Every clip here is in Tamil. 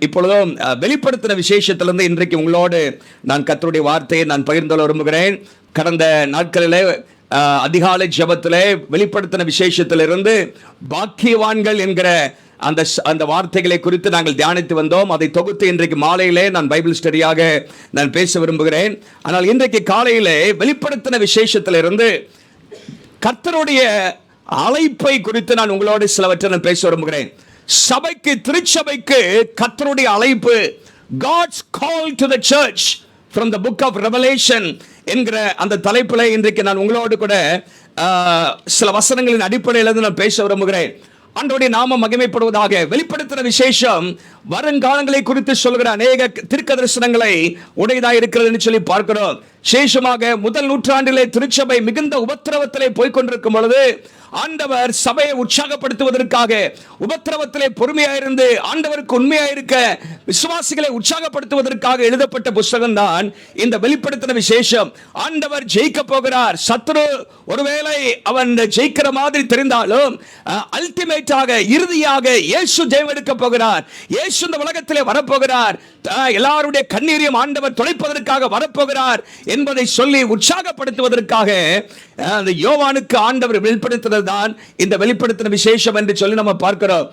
இப்பொழுதும் வெளிப்படுத்தின விசேஷத்திலிருந்து இன்றைக்கு உங்களோடு நான் கர்த்தருடைய வார்த்தையை நான் பகிர்ந்து கொள்ள விரும்புகிறேன். கடந்த நாட்களிலே அதிகாலை ஜெபத்திலே வெளிப்படுத்தின விசேஷத்திலிருந்து பாக்கியவான்கள் என்கிற அந்த வார்த்தைகளை குறித்து நாங்கள் தியானித்து வந்தோம். அதை தொகுத்து இன்றைக்கு மாலையிலே நான் பைபிள் ஸ்டடியாக நான் பேச விரும்புகிறேன். ஆனால் இன்றைக்கு காலையிலே வெளிப்படுத்தின விசேஷத்திலிருந்து கர்த்தருடைய அழைப்பை குறித்து நான் உங்களோடு சிலவற்றை நான் பேச விரும்புகிறேன். சபைக்கு, திருச்சபைக்கு கர்த்தருடைய அழைப்பு, God's call to the church from the book of Revelation என்கிற அந்த தலைப்பில் இன்றைக்கு நான் உங்களோடு கூட சில வசனங்களின் அடிப்படையில் நான் பேச விரும்புகிறேன். ஆண்டவருடைய நாமம் மகிமைப்படுவதாக. வெளிப்படுத்தின விசேஷம் வருங்காலங்களை குறித்து சொல்கிற அநேக தீர்க்க தரிசனங்களை உடையதாக இருக்கிறது என்று சொல்லி பார்க்கிறோம். விசேஷமாக முதல் நூற்றாண்டிலே திருச்சபை மிகுந்த உபத்திரவத்திலே போய்கொண்டிருக்கும் பொழுது ஆண்டவர் சபையை உற்சாகப்படுத்துவதற்காக உபத்திரவத்திலே பொறுமையாயிருந்து ஆண்டவருக்கு உண்மையாயிருக்க விசுவாசிகளை உற்சாகப்படுத்துவதற்காக எழுதப்பட்ட புஸ்தகம் தான் இந்த வெளிப்படுத்தின விசேஷம். ஆண்டவர் ஜெயிக்க போகிறார். சத்ரு ஒருவேளை அவன் ஜெயிக்கிற மாதிரி தெரிந்தாலும் அல்டிமேட்டாக இறுதியாக இயேசு ஜெயம் எடுக்க போகிறார். இயேசு இந்த உலகத்திலே வரப்போகிறார். எல்லாருடைய கண்ணீரையும் ஆண்டவர் துடைப்பதற்காக வரப்போகிறார் என்பதை சொல்லி உற்சாகப்படுத்துவதற்காக அந்த யோவானுக்கு ஆண்டவர் வெளிப்படுத்தினது தான் இந்த வெளிப்படுத்தின விசேஷம் என்று சொல்லி நம்ம பார்க்கிறோம்.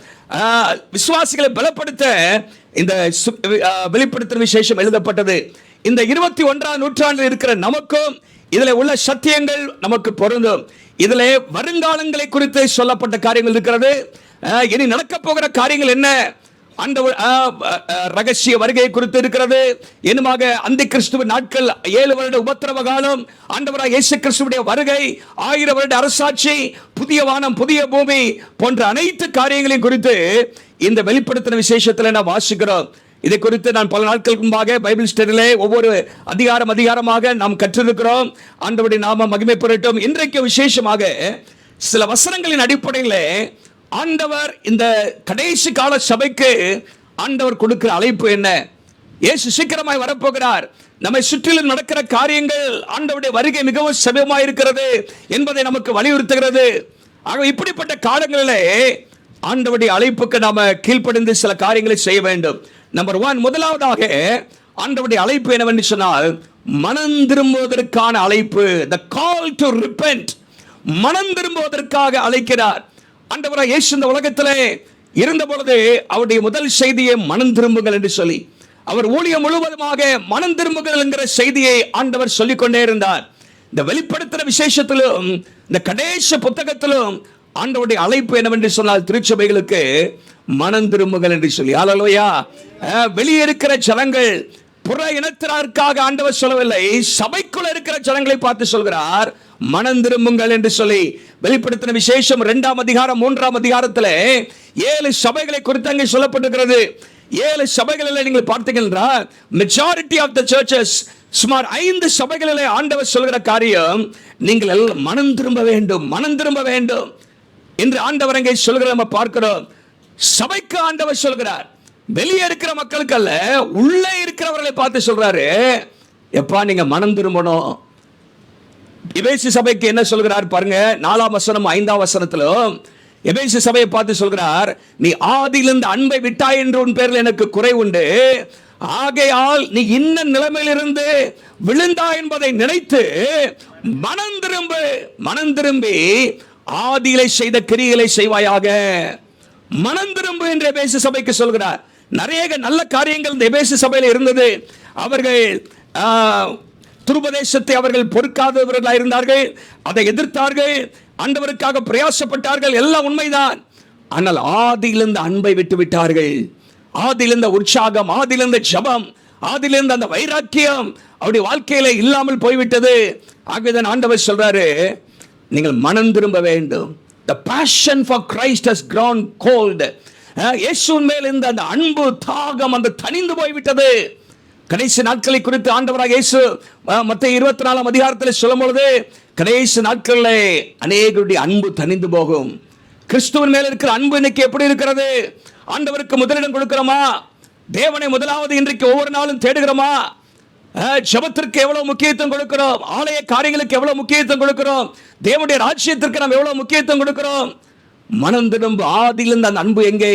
விசுவாசிகளை பலப்படுத்த இந்த வெளிப்படுத்தின விசேஷம் எழுதப்பட்டது. இந்த 21ஆம் நூற்றாண்டில் இருக்கிற நமக்கும் இதில் உள்ள சத்தியங்கள் நமக்கு பொருந்தும். இதில் வருங்காலங்களை குறித்து சொல்லப்பட்ட காரியங்கள் இருக்கிறது. இனி நடக்க போகிற காரியங்கள் என்ன, அந்த ரகசிய வருகை குறித்து இருக்கிறது. என்னமாக அந்த கிறிஸ்துவ நாட்கள், 7 வருட உபத்திரவ காலம், ஆண்டவராக இயேசு கிறிஸ்துவுடைய வருகை, 1000 வருட அரசாட்சி, புதிய வானம் புதிய பூமி போன்ற அனைத்து காரியங்களையும் குறித்து இந்த வெளிப்படுத்தின விசேஷத்தில் நான் வாசிக்கிறோம். இதை குறித்து நான் பல நாட்களுக்கு முன்பாக பைபிள் ஸ்டடியிலே ஒவ்வொரு அதிகாரமாக நாம் கற்றிருக்கிறோம். ஆண்டவருடைய நாமம் மகிமை பெறட்டும். இன்றைக்கு விசேஷமாக சில வசனங்களின் அடிப்படையில் ஆண்டவர் இந்த கடைசி கால சபைக்கு ஆண்டவர் கொடுக்கிற அழைப்பு என்ன, இயேசு சீக்கிரமாய் வரப்போகிறார், நம்மை சுற்றிலும் நடக்கிற காரியங்கள் ஆண்டவருடைய வருகை மிகவும் சமீபமாக இருக்கிறது என்பதை நமக்கு வலியுறுத்துகிறது. ஆக இப்படிப்பட்ட காலங்களிலே ஆண்டவருடைய அழைப்புக்கு நாம கீழ்ப்படிந்து சில காரியங்களை செய்ய வேண்டும். நம்பர் 1, முதலாவதாக ஆண்டவருடைய அழைப்பு என்னவென்று சொன்னால் மனம் திரும்புவதற்கான அழைப்பு. The call to repent. மனம் திரும்புவதற்காக அழைக்கிறார். ஆண்டவராக இயேசு இந்த உலகத்திலே இருந்த பொழுது அவருடைய முதல் செய்தியை மனம் திரும்புங்கள் என்று சொல்லி, அவர் ஊழியம் முழுவதுமாக மனம் திரும்புங்கள் என்கிற செய்தியை ஆண்டவர் சொல்லிக் கொண்டே இருந்தார். இந்த வெளிப்படுத்தின விசேஷத்திலும் இந்த கடைசி புத்தகத்திலும் ஆண்டவருடைய அழைப்பு என்னவென்று சொன்னால் திருச்சபைகளுக்கு மனம் திரும்புங்கள் என்று சொல்லி. ஹல்லேலூயா. வெளியே இருக்கிற ஜனங்கள், புற இனத்தினருக்காக ஆண்டவர் சொல்லவில்லை, சபைக்குள்ள இருக்கிற ஜனங்களை பார்த்து சொல்கிறார் மனம் திரும்புங்கள் என்று சொல்லி. வெளிப்படுத்தின விசேஷம் 2ஆம் அதிகாரம் 3ஆம் அதிகாரத்தில் 7 சபைகளை குறித்து அங்கே சொல்லப்பட்டிருக்கிறது. 7 சபைகளில் நீங்கள் பார்த்தீங்கன்னா மெஜாரிட்டி ஆஃப் த சர்ச்சஸ், சுமார் 5 சபைகளிலே ஆண்டவர் சொல்கிற காரியம், நீங்கள் எல்லாம் மனம் திரும்ப வேண்டும், மனம் திரும்ப வேண்டும் என்று ஆண்டவர் அங்கே சொல்கிற நம்ம பார்க்கிறோம். சபைக்கு ஆண்டவர் சொல்கிறார், வெளியே இருக்கிற மக்களுக்கு அல்ல, உள்ளே இருக்கிறவர்களை பார்த்து சொல்றாரு, எப்பா நீங்க மனம் திரும்பணும். எபேசு சபைக்கு என்ன சொல்கிறார் பாருங்க, 4ஆம் வசனம் 5ஆம் வசனத்திலும் எபேசு சபையை பார்த்து சொல்கிறார், நீ ஆதியிலிருந்து அன்பை விட்டாய் என்று உன் பேரில் எனக்கு குறை உண்டு, ஆகையால் நீ இன்ன நிலைமையிலிருந்து விழுந்தா என்பதை நினைத்து மனம் திரும்பு, மனம் திரும்பி ஆதியிலே செய்த கிரியைகளை செய்வாயாக. மனம் திரும்பு என்று எபேசு சபைக்கு சொல்கிறார். நிறைய நல்ல காரியங்கள் இந்த எபேசு சபையில் இருந்தது. அவர்கள் துருபதேசத்தை அவர்கள் பொறுக்காதவர்களாக இருந்தார்கள், அதை எதிர்த்தார்கள், ஆண்டவருக்காக பிரயாசப்பட்டார்கள், எல்லாம் உண்மைதான். ஆனால் ஆதியிலிருந்து அன்பை விட்டு விட்டார்கள். ஆதியிலிருந்த உற்சாகம், ஆதியிலிருந்த ஜபம், ஆதியிலிருந்த அந்த வைராக்கியம் அவருடைய வாழ்க்கையில இல்லாமல் போய்விட்டது. ஆகவேதான் ஆண்டவர் சொல்றாரு, நீங்கள் மனம் திரும்ப வேண்டும். The passion for Christ has grown cold. இயேசுவின் மேல் இருந்த அந்த அன்பு தாகம் அந்த தணிந்து போய்விட்டது. கடைசி நாட்களை குறித்து ஆண்டவராக இயேசு மத்தேயு 24ஆம் அதிகாரத்தில் சொல்லும் பொழுது, கடைசி நாட்களிலே அநேகருடைய அன்பு தணிந்து போகும். கிறிஸ்துவின் மேல் இருக்கிற அன்பு இன்னைக்கு எப்படி இருக்கிறது? ஆண்டவருக்கு முதலிடம் கொடுக்கிறோமா? தேவனை முதலாவது இன்றைக்கு ஒவ்வொரு நாளும் தேடுகிறோமா? ஜெபத்திற்கு எவ்வளவு முக்கியத்துவம் கொடுக்கிறோம்? ஆலய காரியங்களுக்கு எவ்வளவு முக்கியத்துவம் கொடுக்கிறோம்? தேவனுடைய ராஜ்யத்திற்கு நாம் எவ்வளவு முக்கியத்துவம் கொடுக்கிறோம்? மனம் திரும்ப ஆதியிலிருந்து அந்த அன்பு எங்கே?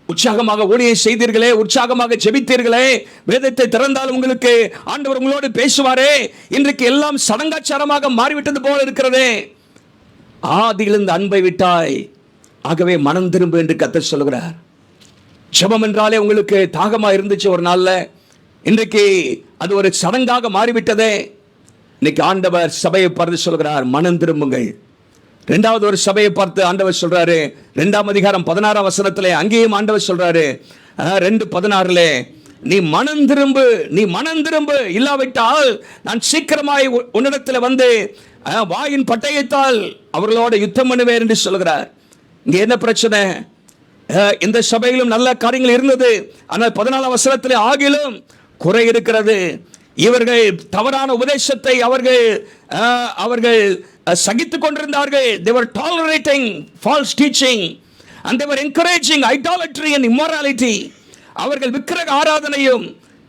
உற்சாகமாக ஊழியம் செய்தீர்களே, உற்சாகமாக ஜெபித்தீர்களே, வேதத்தை திறந்தால் உங்களுக்கு ஆண்டவர் உங்களோடு பேசுவாரே, இன்றைக்கு எல்லாம் சடங்காச்சாரமாக மாறிவிட்டது போல இருக்கிறதே. ஆதியிலிருந்து அன்பை விட்டாய், ஆகவே மனம் திரும்பு என்று கர்த்தர் சொல்கிறார். ஜெபம் என்றாலே உங்களுக்கு தாகமா இருந்துச்சு ஒரு நாள்ல, இன்றைக்கு அது ஒரு சடங்காக மாறிவிட்டதே. இன்னைக்கு ஆண்டவர் சபையை பார்த்து சொல்கிறார், மனம் திரும்புங்கள். இரண்டாவது ஒரு சபையை பார்த்து ஆண்டவர் சொல்றாரு, 2ஆம் அதிகாரம் 16ஆம் வசனத்திலே, அங்கேயும் ஆண்டவர் சொல்றாரு 2:16, நீ மனம் திரும்பு, நீ மனம் திரும்பு, இல்லாவிட்டால் நான் சீக்கிரமாய் உன்னிடத்தில் வந்து வாயின் பட்டயத்தால் அவர்களோட யுத்தம் பண்ணுவேன் என்று சொல்கிறார். இங்க என்ன பிரச்சனை? இந்த சபையிலும் நல்ல காரியங்கள் இருந்தது, ஆனால் 14ஆம் வசனத்திலே ஆகிலும் குறை இருக்கிறது. இவர்கள் தவறான உபதேசத்தை அவர்கள் சகித்துக் கொண்டிருந்தார்கள். They were tolerating false teaching and they were encouraging idolatry and immorality. அவர்கள் விக்கிரக ஆராதனையும்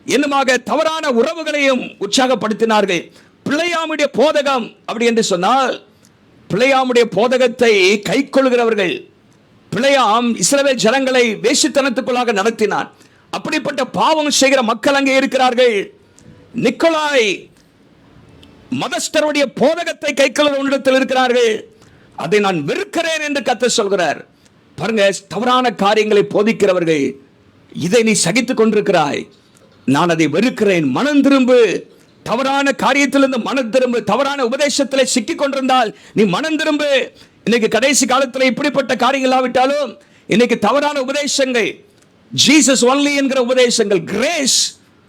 என்னமாக தவறான உறவுகளையும் உற்சாகப்படுத்தினார்கள். பிள்ளையாமுடைய போதகம் அப்படி என்று சொன்னால், பிள்ளையாமுடைய போதகத்தை கைக்கொள்கிறவர்கள். பிள்ளையாம் இஸ்ரவேல் ஜனங்களை வேசித்தனத்துக்குள்ளாக நடத்தினான். அப்படிப்பட்ட பாவம் செய்கிற மக்கள் அங்கே இருக்கிறார்கள். நிக்கோலாய் மதஸ்டருடைய போதகத்தை கைக்கொள்ளுகிற உன்னிடத்தில் இருக்கிறார்கள். அதை நான் வெறுக்கிறேன் என்று கர்த்தர் சொல்கிறார். பாருங்க, தவறான காரியங்களை போதிக்கிறவர்கள், இதை நீ சகித்துக் கொண்டிருக்கிறாய், நான் அதை வெறுக்கிறேன், மனம் திரும்பு. தவறான காரியத்திலிருந்து மனம் திரும்பு. தவறான உபதேசத்தில் சிக்கிக் கொண்டிருந்தால் நீ மனம் திரும்பு. இன்னைக்கு கடைசி காலத்தில் இப்படிப்பட்ட காரியங்கள் இல்லாவிட்டாலும் இன்னைக்கு தவறான உபதேசங்கள், ஜீசஸ் ஒன்லி என்கிற உபதேசங்கள், கிரேஸ்,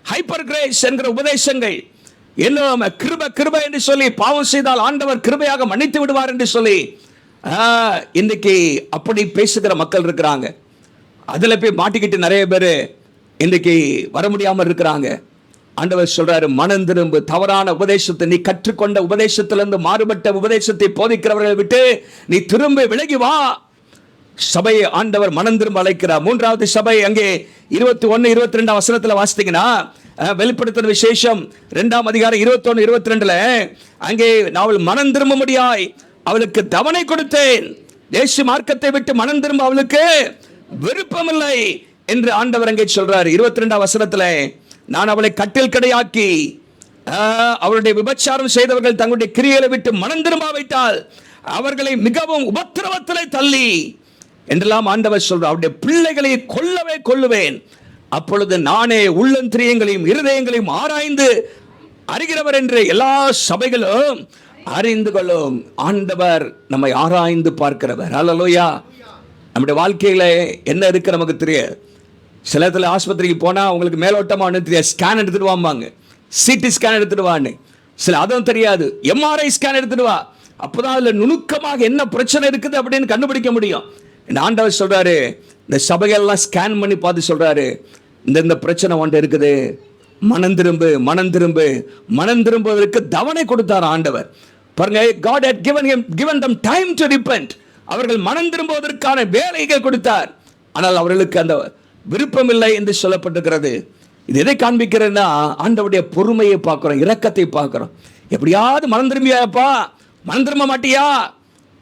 ஹைப்பர் கிரேஸ் என்கிற உபதேசங்கள், என்ன கிருபை கிருபை என்று சொல்லி, பாவம் செய்தால் ஆண்டவர் கிருபையாக மன்னித்து விடுவார் என்று சொல்லி இன்னைக்கு அப்படி பேசுகிற மக்கள் இருக்கிறாங்க. அதுல போய் மாட்டிக்கிட்டு நிறைய பேர் இன்னைக்கு வர முடியாமல் இருக்கிறாங்க. ஆண்டவர் சொல்றாரு, மனம் திரும்பு. தவறான உபதேசத்தை, நீ கற்றுக்கொண்ட உபதேசத்திலிருந்து மாறுபட்ட உபதேசத்தை போதிக்கிறவர்களை விட்டு நீ திரும்ப விலகி வா. சபையை ஆண்டவர் மனம் திரும்ப அழைக்கிறார். 3வது சபை அங்கே 21, 22 வசனத்தில் வாசித்தீங்கன்னா, வெளிப்படுத்தின விசேஷம் 2ஆம் அதிகாரம் 21, 22 அங்கே நான் மனம் திரும்பும்படியாய் அவளுக்கு தவணை கொடுத்தேன், தேச மார்க்கத்தை விட்டு மனம் திரும்ப அவளுக்கு விருப்பமில்லை என்று ஆண்டவர் அங்கே சொல்றார். 22ஆம் வசனத்தில், நான் அவளை கட்டில் கடையாக்கி அவருடைய விபச்சாரம் செய்தவர்கள் தங்களுடைய கிரியைகளை விட்டு மனம் திரும்பாவிட்டால் அவர்களை மிகவும் உபத்திரவத்திலே தள்ளி என்றெல்லாம் ஆண்டவர் சொல்றார். அவருடைய பிள்ளைகளை கொல்லவே கொல்லுவேன், அப்பொழுது நானே உள்ளந்திரியங்களையும் இருதயங்களையும் ஆராய்ந்து அறிகிறவர் என்று எல்லா சபைகளும் அறிந்து கொள்ளும். ஆண்டவர் நம்மை ஆராய்ந்து பார்க்கிறவர். அல்லேலூயா. நம்முடைய வாழ்க்கையில என்ன இருக்கு நமக்கு தெரியாது. சில இடத்துல ஆஸ்பத்திரிக்கு போனா உங்களுக்கு மேலோட்டமா தெரியாது, ஸ்கேன் எடுத்துட்டு வாங்க, சிடி ஸ்கேன் எடுத்துட்டு வான்னு. சில அதுவும் தெரியாது, எம்ஆர்ஐ ஸ்கேன் எடுத்துட்டு வா, அப்பதான் அதுல நுணுக்கமாக என்ன பிரச்சனை இருக்குது அப்படின்னு கண்டுபிடிக்க முடியும். ஆண்டவர் சொல்றாரு, இந்த சபையெல்லாம் ஸ்கேன் பண்ணி பார்த்து சொல்றாரு, இந்த பிரச்சனை ஒன்று இருக்குது, மனம் திரும்பு, மனம் திரும்பு. மனம் திரும்புவதற்கு தவணை கொடுத்தார் ஆண்டவர். பாருங்க, God had given them time to repent. அவர்கள் மனம் திரும்புவதற்கான வேலைகள் கொடுத்தார். ஆனால் அவர்களுக்கு அந்த விருப்பம் இல்லை என்று சொல்லப்பட்டிருக்கிறது. இது எதை காண்பிக்கிறதுனா, ஆண்டவருடைய பொறுமையை பார்க்கிறோம், இரக்கத்தை பார்க்கிறோம். எப்படியாவது மனம் திரும்பியாப்பா, மனம் திரும்ப மாட்டியா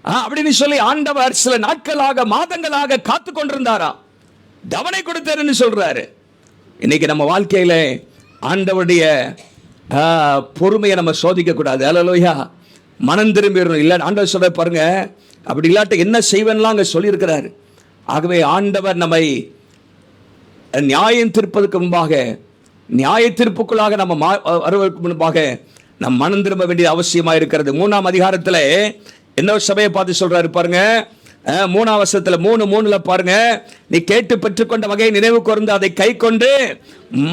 அப்படின்னு சொல்லி ஆண்டவர் சில நாட்களாக, மாதங்களாக காத்து கொண்டிருந்தாராம். தவணை கொடுத்தாருன்னு சொல்றாரு. இன்னைக்கு நம்ம வாழ்க்கையில ஆண்டவருடைய பொறுமையை நம்ம சோதிக்க கூடாது. அல்லேலூயா. மனம் திரும்பிடணும். இல்லை ஆண்டவர் சொல்ற பாருங்க, அப்படி இல்லாட்ட என்ன செய்வேன்லாம் அங்கே சொல்லியிருக்கிறாரு. ஆகவே ஆண்டவர் நம்மை நியாயம் தீர்ப்பதற்கு முன்பாக, நியாய தீர்ப்புக்குள்ளாக நம்ம வருவதற்கு முன்பாக நம் மனம் திரும்ப வேண்டியது அவசியமாக இருக்கிறது. 3ஆம் அதிகாரத்தில் இன்னொரு சபையை பார்த்து சொல்றாரு பாருங்க, 3ஆம் வசனத்தில் 3:3 பாருங்க, நீ கேட்டு பெற்றுக்கொண்ட வகையை நினைவு கூர்ந்து அதை கை கொண்டு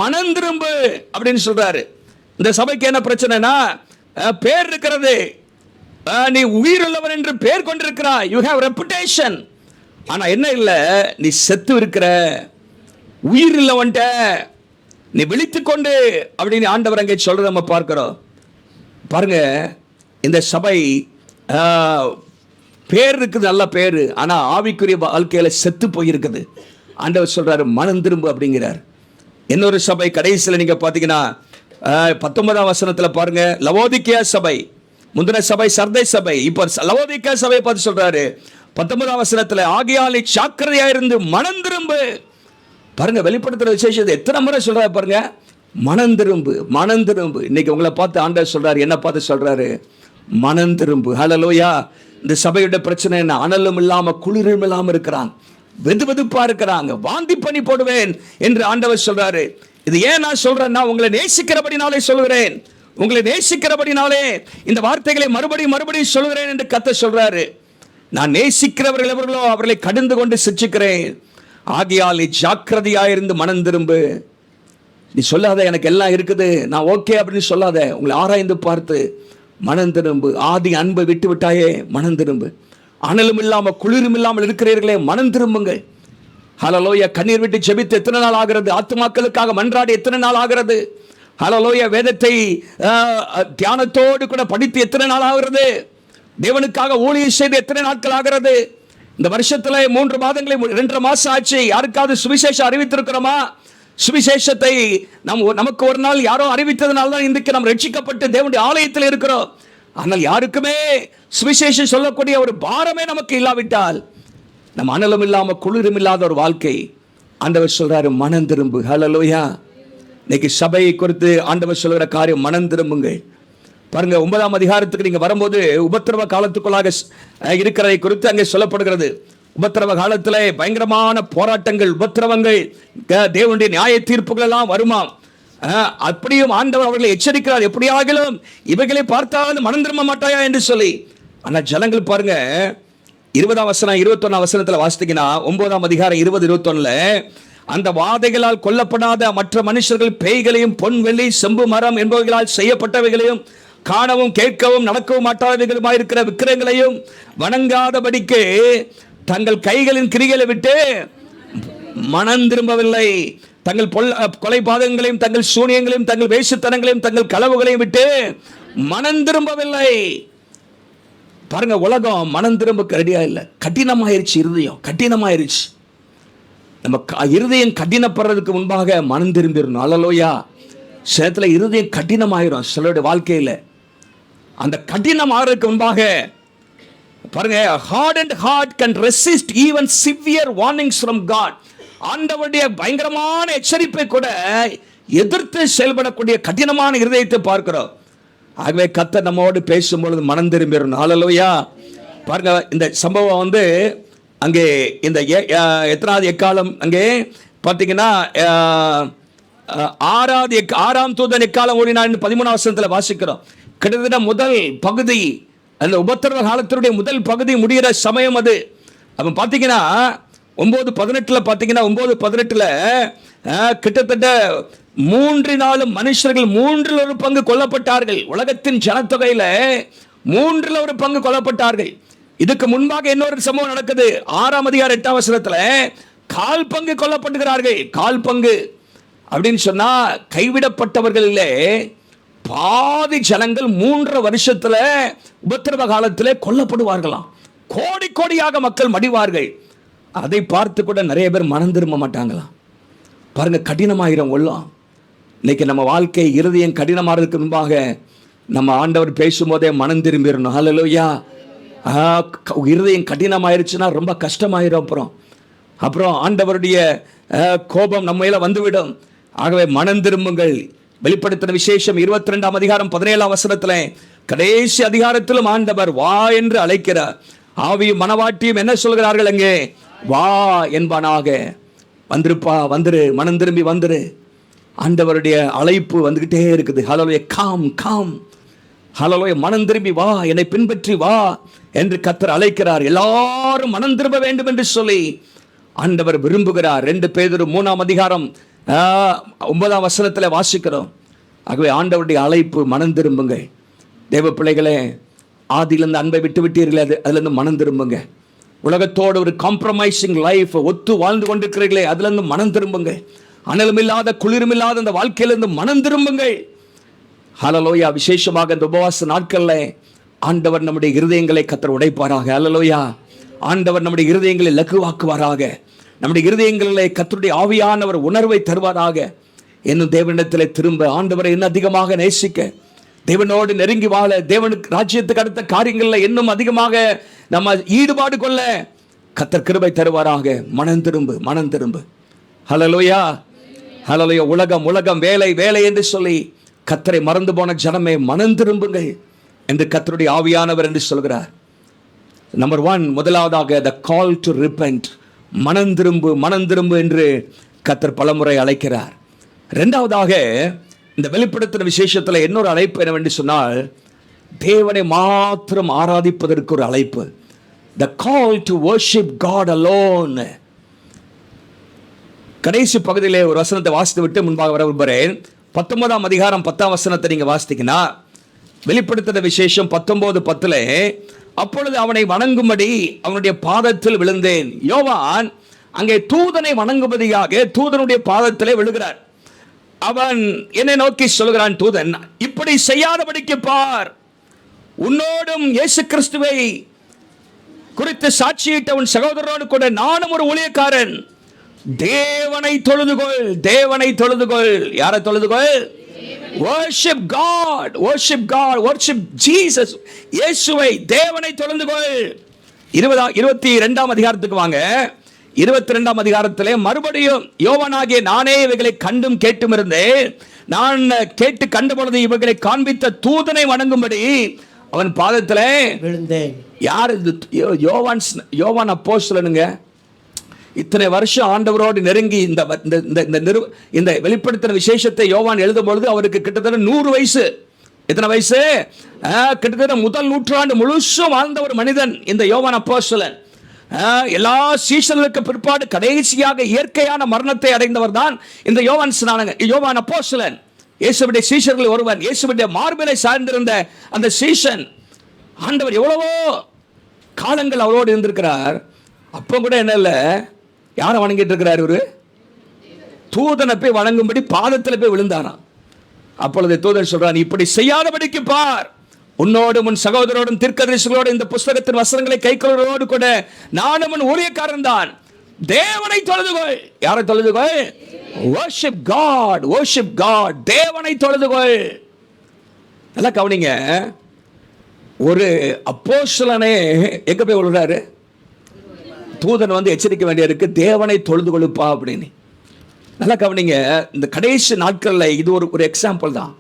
மனம் திரும்பு அப்படின்னு சொல்றாரு. இந்த சபைக்கு என்ன பிரச்சனைனா, பேர் இருக்கிறது, நீ உயிருள்ளவன் என்று பேர் கொண்டிருக்கிறாய், யூ ஹேவ் ரெப்புடேஷன். ஆனா என்ன இல்லை, நீ செத்து இருக்கிற, உயிர் இல்லவன்ட்ட நீ விழித்துக் கொண்டு அப்படின்னு ஆண்டவர் அங்கே சொல்றத நம்ம பார்க்கிறோம். பாருங்க, இந்த சபை பேர் இருக்குது, நல்ல பேரு, ஆனா ஆவிக்குரிய வாழ்க்கையில செத்து போயிருக்குது. ஆண்டவர் சொல்றாரு மனம் திரும்பு அப்படிங்கிறார். இன்னொரு சபை கடைசியில் நீங்க பாத்தீங்கன்னா 19ஆம் வசனத்துல பாருங்க, லவோதிக்கேயா சபை, முந்தின சபை சர்தை சபை, இப்ப லவோதிக்கேயா சபை பார்த்து சொல்றாரு 19ஆம் வசனத்துல, ஆகையால் ஜாக்கிரதையா இருந்து மனம் திரும்பு. பாருங்க, வெளிப்படுத்துற விசேஷத்தை எத்தனை முறை சொல்றாரு பாருங்க, மனம் திரும்பு, மனம் திரும்பு. இன்னைக்கு உங்களை பார்த்து ஆண்டவர் சொல்றாரு, என்ன பார்த்து சொல்றாரு, மனம் திரும்பு. ஹல்லேலூயா. இந்த சபையோட பிரச்சனை என்ன? அனலும் இல்லாம குளிரும் இல்லாம இருக்கிறாங்க, வெதுவெதுப்பா இருக்கிறாங்க, வாந்தி பண்ணி போடுவேன் என்று ஆண்டவர் சொல்றாரு. இது ஏன் நான் சொல்றேன்னா, உங்களை நேசிக்கிறபடினாலே சொல்கிறேன், உங்களை நேசிக்கிறபடினாலே இந்த வார்த்தைகளை மறுபடியும் சொல்கிறேன் என்று கர்த்தர் சொல்றாரு. நான் நேசிக்கிறவர்கள் எவர்களோ அவர்களை கடிந்து கொண்டு சிட்சிக்கிறேன், ஆகையால் ஜாக்கிரதையாயிருந்து மனம் திரும்பு. நீ சொல்லாத எனக்கு எல்லாம் இருக்குது, நான் ஓகே அப்படின்னு சொல்லாத. உங்களை ஆராய்ந்து பார்த்து மனம் திரும்பு. ஆதி அன்பை விட்டு விட்டாயே, மனம் திரும்பு. அனலும் இல்லாமல் குளிரும் இல்லாமல் இருக்கிறீர்களே, மனம் திரும்புங்கள். ஹல்லேலூயா. கண்ணீர் விட்டு ஜெபித்து எத்தனை நாள் ஆகிறது? ஆத்துமாக்களுக்காக மன்றாடி எத்தனை நாள் ஆகிறது? ஹல்லேலூயா. வேதத்தை தியானத்தோடு கூட படித்து எத்தனை நாள் ஆகிறது? தேவனுக்காக ஊழியம் செய்து எத்தனை நாட்கள் ஆகிறது? இந்த வருஷத்துல 3 மாதங்களை 2.5 மாசம் ஆச்சு. யாருக்காவது சுவிசேஷம் அறிவித்திருக்கிறோமா? சுவிசேஷத்தை நமக்கு ஒரு நாள் யாரோ அறிவித்ததுனால தான் இன்றைக்கு நாம் ரட்சிக்கப்பட்டு தேவனுடைய ஆலயத்தில் இருக்கிறோம். ஆனால் யாருக்குமே சுவிசேஷம் சொல்லக்கூடிய ஒரு பாரமே நமக்கு இல்லாவிட்டால், நம்ம அனலும் இல்லாம குளிரும் இல்லாத ஒரு வாழ்க்கை. ஆண்டவர் சொல்றாரு, மனம் திரும்பு. ஹல்லேலூயா. இன்னைக்கு சபையை குறித்து ஆண்டவர் சொல்கிற காரியம், மனம் திரும்புங்கள். பாருங்க, 9ஆம் அதிகாரத்துக்கு நீங்க வரும்போது உபத்திரவ காலத்துக்குள்ளாக இருக்கிறதை குறித்து அங்கே சொல்லப்படுகிறது. உபத்திரவ காலத்தில் பயங்கரமான போராட்டங்கள், உபத்திரவங்கள், தேவனுடைய நியாய தீர்ப்புகள் எல்லாம் வருமா. அப்படியும் ஆண்டவர் அவர்களை எச்சரிக்கிறார், எப்படியாகிலும் இவைகளை பார்த்தாலும் மனம் திரும்ப மாட்டாயா என்று சொல்லி. ஆனால் ஜனங்கள் பாருங்க, 20ஆம் வசனம் 21ஆம் வசனத்தில் வாசித்தீங்கன்னா, 9ஆம் அதிகாரம் 20-21, அந்த வாதைகளால் கொல்லப்படாத மற்ற மனுஷர்கள் பேய்களையும் பொன் வெள்ளி செம்பு மரம் என்பவைகளால் செய்யப்பட்டவைகளையும் காணவும் கேட்கவும் நடக்கவும் மாட்டாதவைகளுமாயிருக்கிற விக்கிரகங்களையும் வணங்காதபடிக்கு தங்கள் கைகளின் கிரிகளை விட்டு மனம் திரும்பவில்லை. தங்கள் கொலை பாதகங்களையும் தங்கள் சூனியங்களையும் தங்கள் வேசித்தனங்களையும் தங்கள் களவுகளையும் விட்டு மனம் திரும்பவில்லை. பாருங்க, உலகம் மனம் திரும்ப ரெடியா இல்லை. கடினமாயிருச்சு, இருதயம் கடினமாயிருச்சு. நம்ம இருதயம் கடினப்படுறதுக்கு முன்பாக மனம் திரும்பிடணும். ஹல்லேலூயா. சிலத்துல இருதயம் கடினமாயிரும் சிலருடைய வாழ்க்கையில. அந்த கடினம் ஆகிறதுக்கு முன்பாக பாருங்க, hardened heart can resist even severe warnings from God. ஆண்டவருடைய பயங்கரமான எச்சரிப்பை கூட எதிர்த்து செயல்படக்கூடிய கடினமான இருதயத்தை பார்க்கிறோம். ஆகவே கர்த்தர் நம்மோடு பேசும்பொழுது மனம் திரும்பிடணும். ஹல்லேலூயா. பாருங்க, இந்த சம்பவம் அங்கே இந்த எத்தனாவது எக்காலம் அங்கே பார்த்தீங்கன்னா, 6ஆம் தூதன் எக்காலம் ஓடினான் 13ஆம் வசனத்தில் வாசிக்கிறோம். கிட்டத்தட்ட முதல் பகுதி, அந்த உபத்திரவ காலத்தினுடைய முதல் பகுதி முடிகிற சமயம் அது. அப்போ பார்த்தீங்கன்னா 9:18 பார்த்தீங்கன்னா, 9:18 கிட்டத்தட்ட 3 மனுஷர்கள் 1/3 கொல்லப்பட்டார்கள். உலகத்தின் ஜனத்தொகையில 1/3 கொல்லப்பட்டார்கள். இதுக்கு முன்பாக இன்னொரு சம்பவம் நடக்குது. 6ஆம் அதிகாரம் 8ஆம் வசனத்துல 1/4 கொல்லப்படுகிறார்கள். 1/4 அப்படின்னு சொன்னா, கைவிடப்பட்டவர்களிலே பாதி ஜனங்கள் 3 வருஷத்துல உபத்திரவ காலத்திலே கொல்லப்படுவார்களாம். கோடி கோடியாக மக்கள் மடிவார்கள். அதை பார்த்து கூட நிறைய பேர் மனம் திரும்ப மாட்டாங்களாம். பாருங்க, கடினமாயிரும் உள்ளம். இன்னைக்கு நம்ம வாழ்க்கை இருதயம் கடினமாகிறதுக்கு முன்பாக நம்ம ஆண்டவர் பேசும்போதே மனம் திரும்பிடணும். ஹல்லேலூயா. இருதயம் கடினமாயிருச்சுன்னா ரொம்ப கஷ்டமாயிரும். அப்புறம் ஆண்டவருடைய கோபம் நம்ம மேல வந்துவிடும். ஆகவே மனம் திரும்புங்கள். வெளிப்படுத்தின விசேஷம் 22ஆம் அதிகாரம் 17ஆம் வசனத்தில், கடைசி அதிகாரத்திலும் ஆண்டவர் வா என்று அழைக்கிறார். ஆவியும் மனவாட்டியும் என்ன சொல்கிறார்கள்? அங்கே வா என்பானாக. வந்துருப்பா, வந்துரு, மனம் திரும்பி வந்துரு. ஆண்டவருடைய அழைப்பு வந்துகிட்டே இருக்குது. ஹல்லேலூயா. காம் காம். ஹல்லேலூயா. மனம் திரும்பி வா, என்னை பின்பற்றி வா என்று கர்த்தர் அழைக்கிறார். எல்லாரும் மனம் திரும்ப வேண்டும் என்று சொல்லி ஆண்டவர் விரும்புகிறார். 2 பேதுரு 3ஆம் அதிகாரம் 9ஆம் வசனத்தில் வாசிக்கிறோம். ஆகவே ஆண்டவருடைய அழைப்பு, மனம் திரும்புங்க. தேவ பிள்ளைகளே, ஆதியிலிருந்து அன்பை விட்டு விட்டீர்களே, அதுலேருந்து மனம் திரும்புங்க. உலகத்தோடு ஒரு காம்ப்ரமைசிங் லைஃப் ஒத்து வாழ்ந்து கொண்டிருக்கிறீர்களே, அதுலேருந்து மனம் திரும்புங்க. அனலும் இல்லாத குளிரும் இல்லாத அந்த வாழ்க்கையிலிருந்து மனம் திரும்புங்கள். ஹல்லேலூயா. விசேஷமாக இந்த உபவாச நாட்களில் ஆண்டவர் நம்முடைய இருதயங்களை கர்த்தர் உடைப்பாராக. ஹல்லேலூயா. ஆண்டவர் நம்முடைய இருதயங்களை லகுவாக்குவாராக. நம்முடைய இருதயங்களிலே கர்த்தருடைய ஆவியானவர் உணர்வை தருவாராக. இன்னும் தேவனிடத்தில் திரும்ப, ஆண்டவரை இன்னும் அதிகமாக நேசிக்க, தேவனோடு நெருங்கி வாழ, தேவனுக்கு ராஜ்யத்துக்கு அடுத்த காரியங்களில் இன்னும் அதிகமாக நம்ம ஈடுபாடு கொள்ள கர்த்தர் கிருபை தருவாராக. மனம் திரும்பு, மனம் திரும்பு. ஹல்லேலூயா, ஹல்லேலூயா. உலகம் வேலை வேலை என்று சொல்லி கர்த்தரை மறந்து போன ஜனமே மனம் திரும்புங்கள் என்று கர்த்தருடைய ஆவியானவர் என்று சொல்கிறார். நம்பர் 1, முதலாவதாக the call to repent, மனம் திரும்பு என்று கர்த்தர் பலமுறை அழைக்கிறார். இரண்டாவதாக இந்த வெளிப்படுத்தின விசேஷத்தில் இன்னொரு அழைப்பு என்னவென்று சொன்னால், தேவனை மாத்திரம் ஆராதிப்பதற்கு ஒரு அழைப்பு. the call to worship God alone. கடைசி பகுதியிலே ஒரு வசனத்தை வாசித்து விட்டு முன்பாக வர விரும்புகிறேன். 19ஆம் அதிகாரம் 10ஆம் வசனத்தை நீங்க வாசித்தீங்கன்னா, வெளிப்படுத்தின விசேஷம் 19:10, அப்பொழுது அவனை வணங்கும்படி அவனுடைய பாதத்தில் விழுந்தேன். யோவான் அங்கே தூதனை வணங்கும்படியாக தூதனுடைய பாதத்திலே விழுகிறார். அவன் என்னை நோக்கி சொல்கிறான், தூதன், இப்படி செய்யாதபடிக்கு பார், உன்னோடும் இயேசு கிறிஸ்துவை குறித்து சாட்சியிட்ட உன் சகோதரனோடு கூட நானும் ஒரு ஊழியக்காரன். தேவனை தொழுதுகொள், தேவனை தொழுதுகொள். யாரை தொழுதுகொள்? worship God, worship God, worship Jesus. இயேசுவை, தேவனை தொழுதுகொள். 22ஆம் அதிகாரத்துக்கு வாங்க. 22ஆம் அதிகாரத்திலே மறுபடியும் யோவானாகிய நானே இவைகளை கண்டும் கேட்டும் இருந்தேன். நான் கேட்டு கண்டபொழுது இவைகளை காண்பித்த தூதனை வணங்கும்படி அவன் பாதத்திலே விழுந்தேன். யார் இது? யோவான் அப்போஸ்தலனுங்க. இத்தனை வருஷம் ஆண்டவரோடு நெருங்கி இந்த வெளிப்படுத்தின விசேஷத்தை யோவான் எழுதும் பொழுது அவருக்கு கிட்டத்தட்ட 100 வயசு. எத்தனை வயசு? கிட்டத்தட்ட முதல் நூற்றாண்டு முழுசும் வாழ்ந்த ஒரு மனிதன் இந்த யோவான் அப்போஸ்தலன். எல்லா சீஷர்களுக்கு பிற்பாடு கடைசியாக இயற்கையான மரணத்தை அடைந்தவர் தான் இந்த யோவான் அப்போஸ்தலன். இயேசுவுடைய சீஷர்கள் ஒருவன், இயேசுவுடைய மார்பிலை சார்ந்திருந்த அந்த சீஷன். ஆண்டவர் எவ்வளவோ காலங்கள் அவரோடு இருந்திருக்கிறார். அப்போ கூட என்ன இல்லை, யாரை வணங்கிட்டு இருக்கிறார் இவரு? தூதனை போய் வணங்கும்படி பாதத்தில் போய் விழுந்தாராம். அப்பொழுது தூதன் சொல்றான், இப்படி செய்யாதபடிக்கு பார், உன்னோடும் உன் சகோதரோடும் தீர்க்கதரிசிகளோடு இந்த புஸ்தகத்தின் வசனங்களை கைக்கொள்வதோடு கூட நானும் உன் ஊழியக்காரன் தான். தேவனை தொழுதுகொள். யாரை தொழுதுகொள்? worship God, worship God. தேவனை தொழுதுகொள். நல்லா கவனிங்க. ஒரு அப்போஸ்தலனே எங்க போய் விழுறாரு? தூதன் வந்து எச்சரிக்க வேண்டியிருக்கு, தேவனை தொழுது கொள்ளுப்பா அப்படின்னு. நல்லா கவனிங்க. இந்த கடைசி நாட்களில் இது ஒரு எக்ஸாம்பிள் தான்.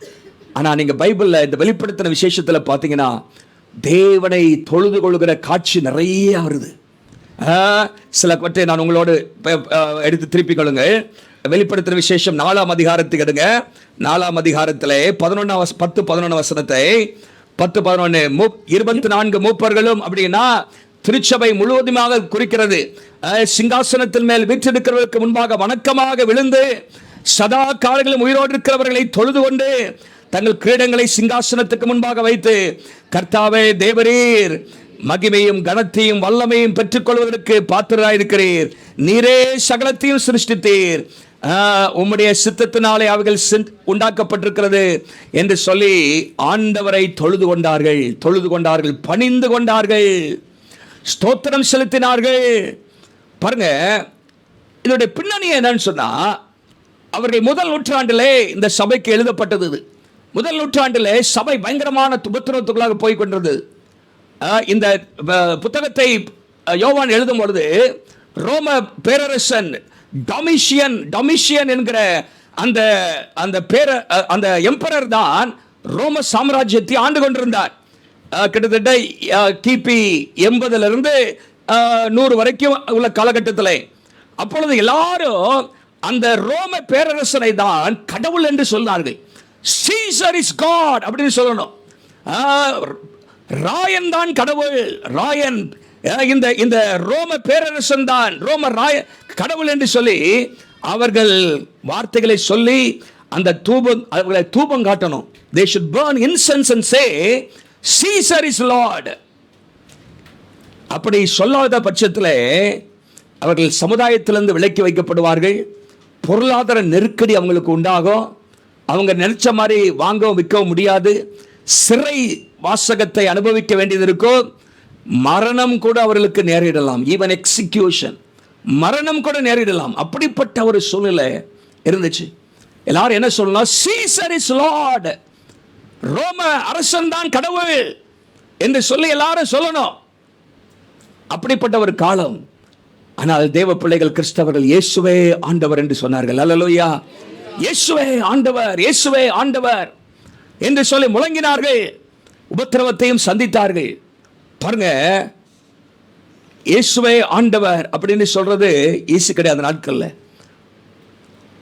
ஆனால் நீங்கள் பைபிளில் இந்த வெளிப்படுத்தின விசேஷத்தில் பார்த்தீங்கன்னா, தேவனை தொழுது கொள்கிற காட்சி நிறைய வருது. சில பற்றி நான் உங்களோடு எடுத்து திருப்பிக் கொள்ளுங்கள். வெளிப்படுத்தின விசேஷம் 4ஆம் அதிகாரத்துக்கு எடுங்க. 4ஆம் அதிகாரத்தில் 10-11 வசனத்தை 10-11 24 மூப்பர்களும் அப்படின்னா திருச்சபை முழுவதுமாக குறிக்கிறது. சிங்காசனத்தின் மேல் வீற்றிருக்கிறவர்களுக்கு முன்பாக வணக்கமாக விழுந்து சதா காலங்களிலும் உயிரோடு இருக்கிறவர்களை தொழுது கொண்டு தங்கள் கிரீடங்களை சிங்காசனத்துக்கு முன்பாக வைத்து, கர்த்தாவே தேவரீர், மகிமையும் கனத்தையும் வல்லமையும் பெற்றுக்கொள்வதற்கு பாத்திரராயிருக்கிறீர், நீரே சகலத்தையும் சிருஷ்டித்தீர், உம்முடைய சித்தத்தினாலே அவைகள் உண்டாக்கப்பட்டிருக்கிறது என்று சொல்லி ஆண்டவரை தொழுது கொண்டார்கள், பணிந்து கொண்டார்கள், ஸ்தோத்திரம் செலுத்தினார்கள். பாருங்க, இதனுடைய பின்னணி என்னன்னு சொன்னா, அவர்கள் முதல் நூற்றாண்டிலே இந்த சபைக்கு எழுதப்பட்டது. முதல் நூற்றாண்டிலே சபை பயங்கரமான துபத்திரத்துக்குள்ளாக போய் கொண்டிருந்தது. இந்த புத்தகத்தை யோவான் எழுதும் பொழுது ரோம பேரரசன் டொமிஷியன் என்கிற அந்த எம்பரர் தான் ரோம சாம்ராஜ்யத்தை ஆண்டு கொண்டிருந்தார். கிட்டத்தட்ட கிபி 80 100 வரைக்கும் உள்ள காலகட்டத்தில். அப்பொழுது எல்லாரும் அந்த ரோம பேரரசனை தான் கடவுள் என்று சொன்னார்கள். சீசர் இஸ் காட் அப்படின்னு சொல்லணும். ராயன் தான் கடவுள், ராயன் இந்த ரோம பேரரசன் தான் கடவுள் என்று சொல்லி அவர்கள் வார்த்தைகளை சொல்லி அந்த அவர்களை தூபம் காட்டணும். They should burn incense and say Caesar is Lord. அப்படி சொல்லாத பட்சத்தில் அவர்கள் சமுதாயத்திலிருந்து விலக்கி வைக்கப்படுவார்கள். பொருளாதார நெருக்கடி அவங்களுக்கு உண்டாகும். அவங்க நினைச்ச மாதிரி வாங்கவும் விற்கவும் முடியாது. சிறை வாசகத்தை அனுபவிக்க வேண்டியது இருக்கும். மரணம் கூட அவர்களுக்கு நேரிடலாம். ஈவன் எக்ஸிக்யூஷன், மரணம் கூட நேரிடலாம். அப்படிப்பட்ட ஒரு சூழ்நிலை இருந்துச்சு. எல்லாரும் என்ன சொல்லணும்? சீசர் இஸ் லார்ட், ரோம அரசன் தான் கடவுள் என்று சொல்லி எல்லாரும் சொல்லணும். அப்படிப்பட்ட ஒரு காலம். ஆனால் தேவ பிள்ளைகள் கிறிஸ்தவர்கள் இயேசுவே ஆண்டவர் என்று சொன்னார்கள். அல்லேலூயா. இயேசுவே ஆண்டவர், இயேசுவே ஆண்டவர் என்று சொல்லி முழங்கினார்கள். உபத்திரவத்தையும் சந்தித்தார்கள். பாருங்க, இயேசுவே ஆண்டவர் அப்படின்னு சொல்றது ஈஸி கிடையாது. நாட்கள்ல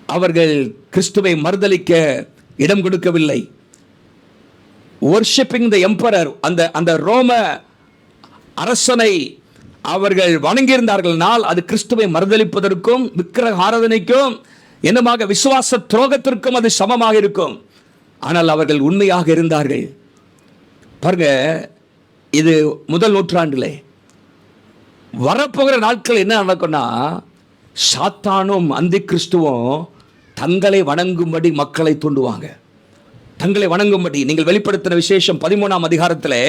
அவர்கள் கிறிஸ்துவை மறுதலிக்க இடம் கொடுக்கவில்லை. worshiping the emperor, அந்த ரோம அரசனை அவர்கள் வணங்கியிருந்தார்கள்னால் அது கிறிஸ்துவை மறுதலிப்பதற்கும் விக்கிரக ஆராதனைக்கும் என்னமாக விசுவாச துரோகத்திற்கும் அது சமமாக இருக்கும். ஆனால் அவர்கள் உண்மையாக இருந்தார்கள். பாருங்க, இது முதல் நூற்றாண்டிலே. வரப்போகிற நாட்கள் என்ன நடக்கும்னா, சாத்தானும் அந்தி கிறிஸ்துவும் தங்களை வணங்கும்படி மக்களை தூண்டுவாங்க. தங்களை வணங்கும்படி. நீங்கள் வெளிப்படுத்தின விசேஷம் 13ஆம் அதிகாரத்தில்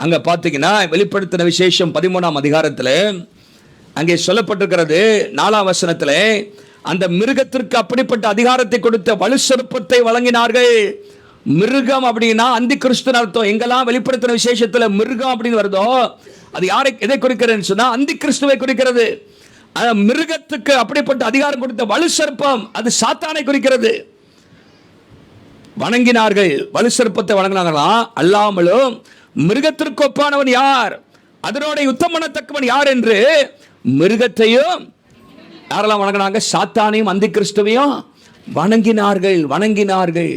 அங்கே பார்த்தீங்கன்னா, வெளிப்படுத்தின விசேஷம் 13ஆம் அதிகாரத்தில் அங்கே சொல்லப்பட்டிருக்கிறது 4ஆம் வசனத்தில், அந்த மிருகத்திற்கு அப்படிப்பட்ட அதிகாரத்தை கொடுத்த வலுசற்பத்தை வழங்கினார்கள். மிருகம் அப்படின்னா அந்தி கிறிஸ்துன்னு அர்த்தம். எங்கெல்லாம் வெளிப்படுத்தின விசேஷத்தில் மிருகம் அப்படின்னு வருதோ அது யாரை எதை குறிக்கிறதுன்னு சொன்னா அந்தி கிறிஸ்துவை குறிக்கிறது. மிருகத்துக்கு அப்படிப்பட்ட அதிகாரம் கொடுத்த வலுசற்பம் அது சாத்தானை குறிக்கிறது. வணங்கினார்கள், வலுசற்பத்தை வணங்கினாங்களாம். அல்லாமலும் மிருகத்திற்கு ஒப்பானவன் யார், அதனோட யுத்தம் பண்ணத்தக்கவன் யார் என்று மிருகத்தையும் யாரெல்லாம் வணங்கினாங்க, சாத்தானையும் அந்தி கிறிஸ்துவையும் வணங்கினார்கள்.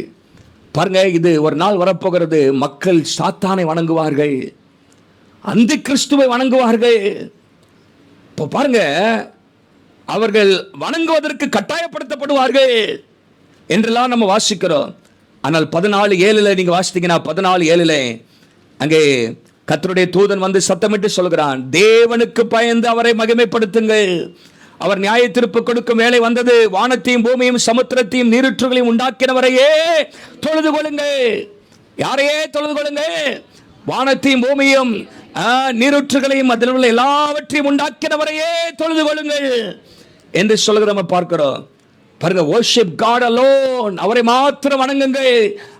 பாருங்க, இது ஒரு நாள் வரப்போகிறது. மக்கள் சாத்தானை வணங்குவார்கள், அந்தி கிறிஸ்துவை வணங்குவார்கள். இப்போ பாருங்க, அவர்கள் வணங்குவதற்கு கட்டாயப்படுத்தப்படுவார்கள் என்றெல்லாம் நம்ம வாசிக்கிறோம். ஆனால் 14:7 நீங்க வாசித்தீங்கன்னா 14:7 அங்கே கர்த்தருடைய தூதன் வந்து சத்தமிட்டு சொல்கிறான், தேவனுக்கு பயந்து அவரை மகிமைப்படுத்துங்கள், அவர் நியாய தீர்ப்பு கொடுக்கும் வேலை வந்தது, வானத்தையும் பூமியையும் சமுத்திரத்தையும் நீரூற்றுகளையும் உண்டாக்கினவரையே தொழுது கொள்ளுங்கள். யாரையே தொழுது கொள்ளுங்கள்? வானத்தையும் பூமியும் நீரூற்றுகளையும் அதில் உள்ள எல்லாவற்றையும் உண்டாக்கினவரையே தொழுது கொள்ளுங்கள் என்று சொல்லுகிற நம்ம பார்க்கிறோம். பாருங்க, worship God alone, அவரை மாத்திரம் வணங்குங்கள்,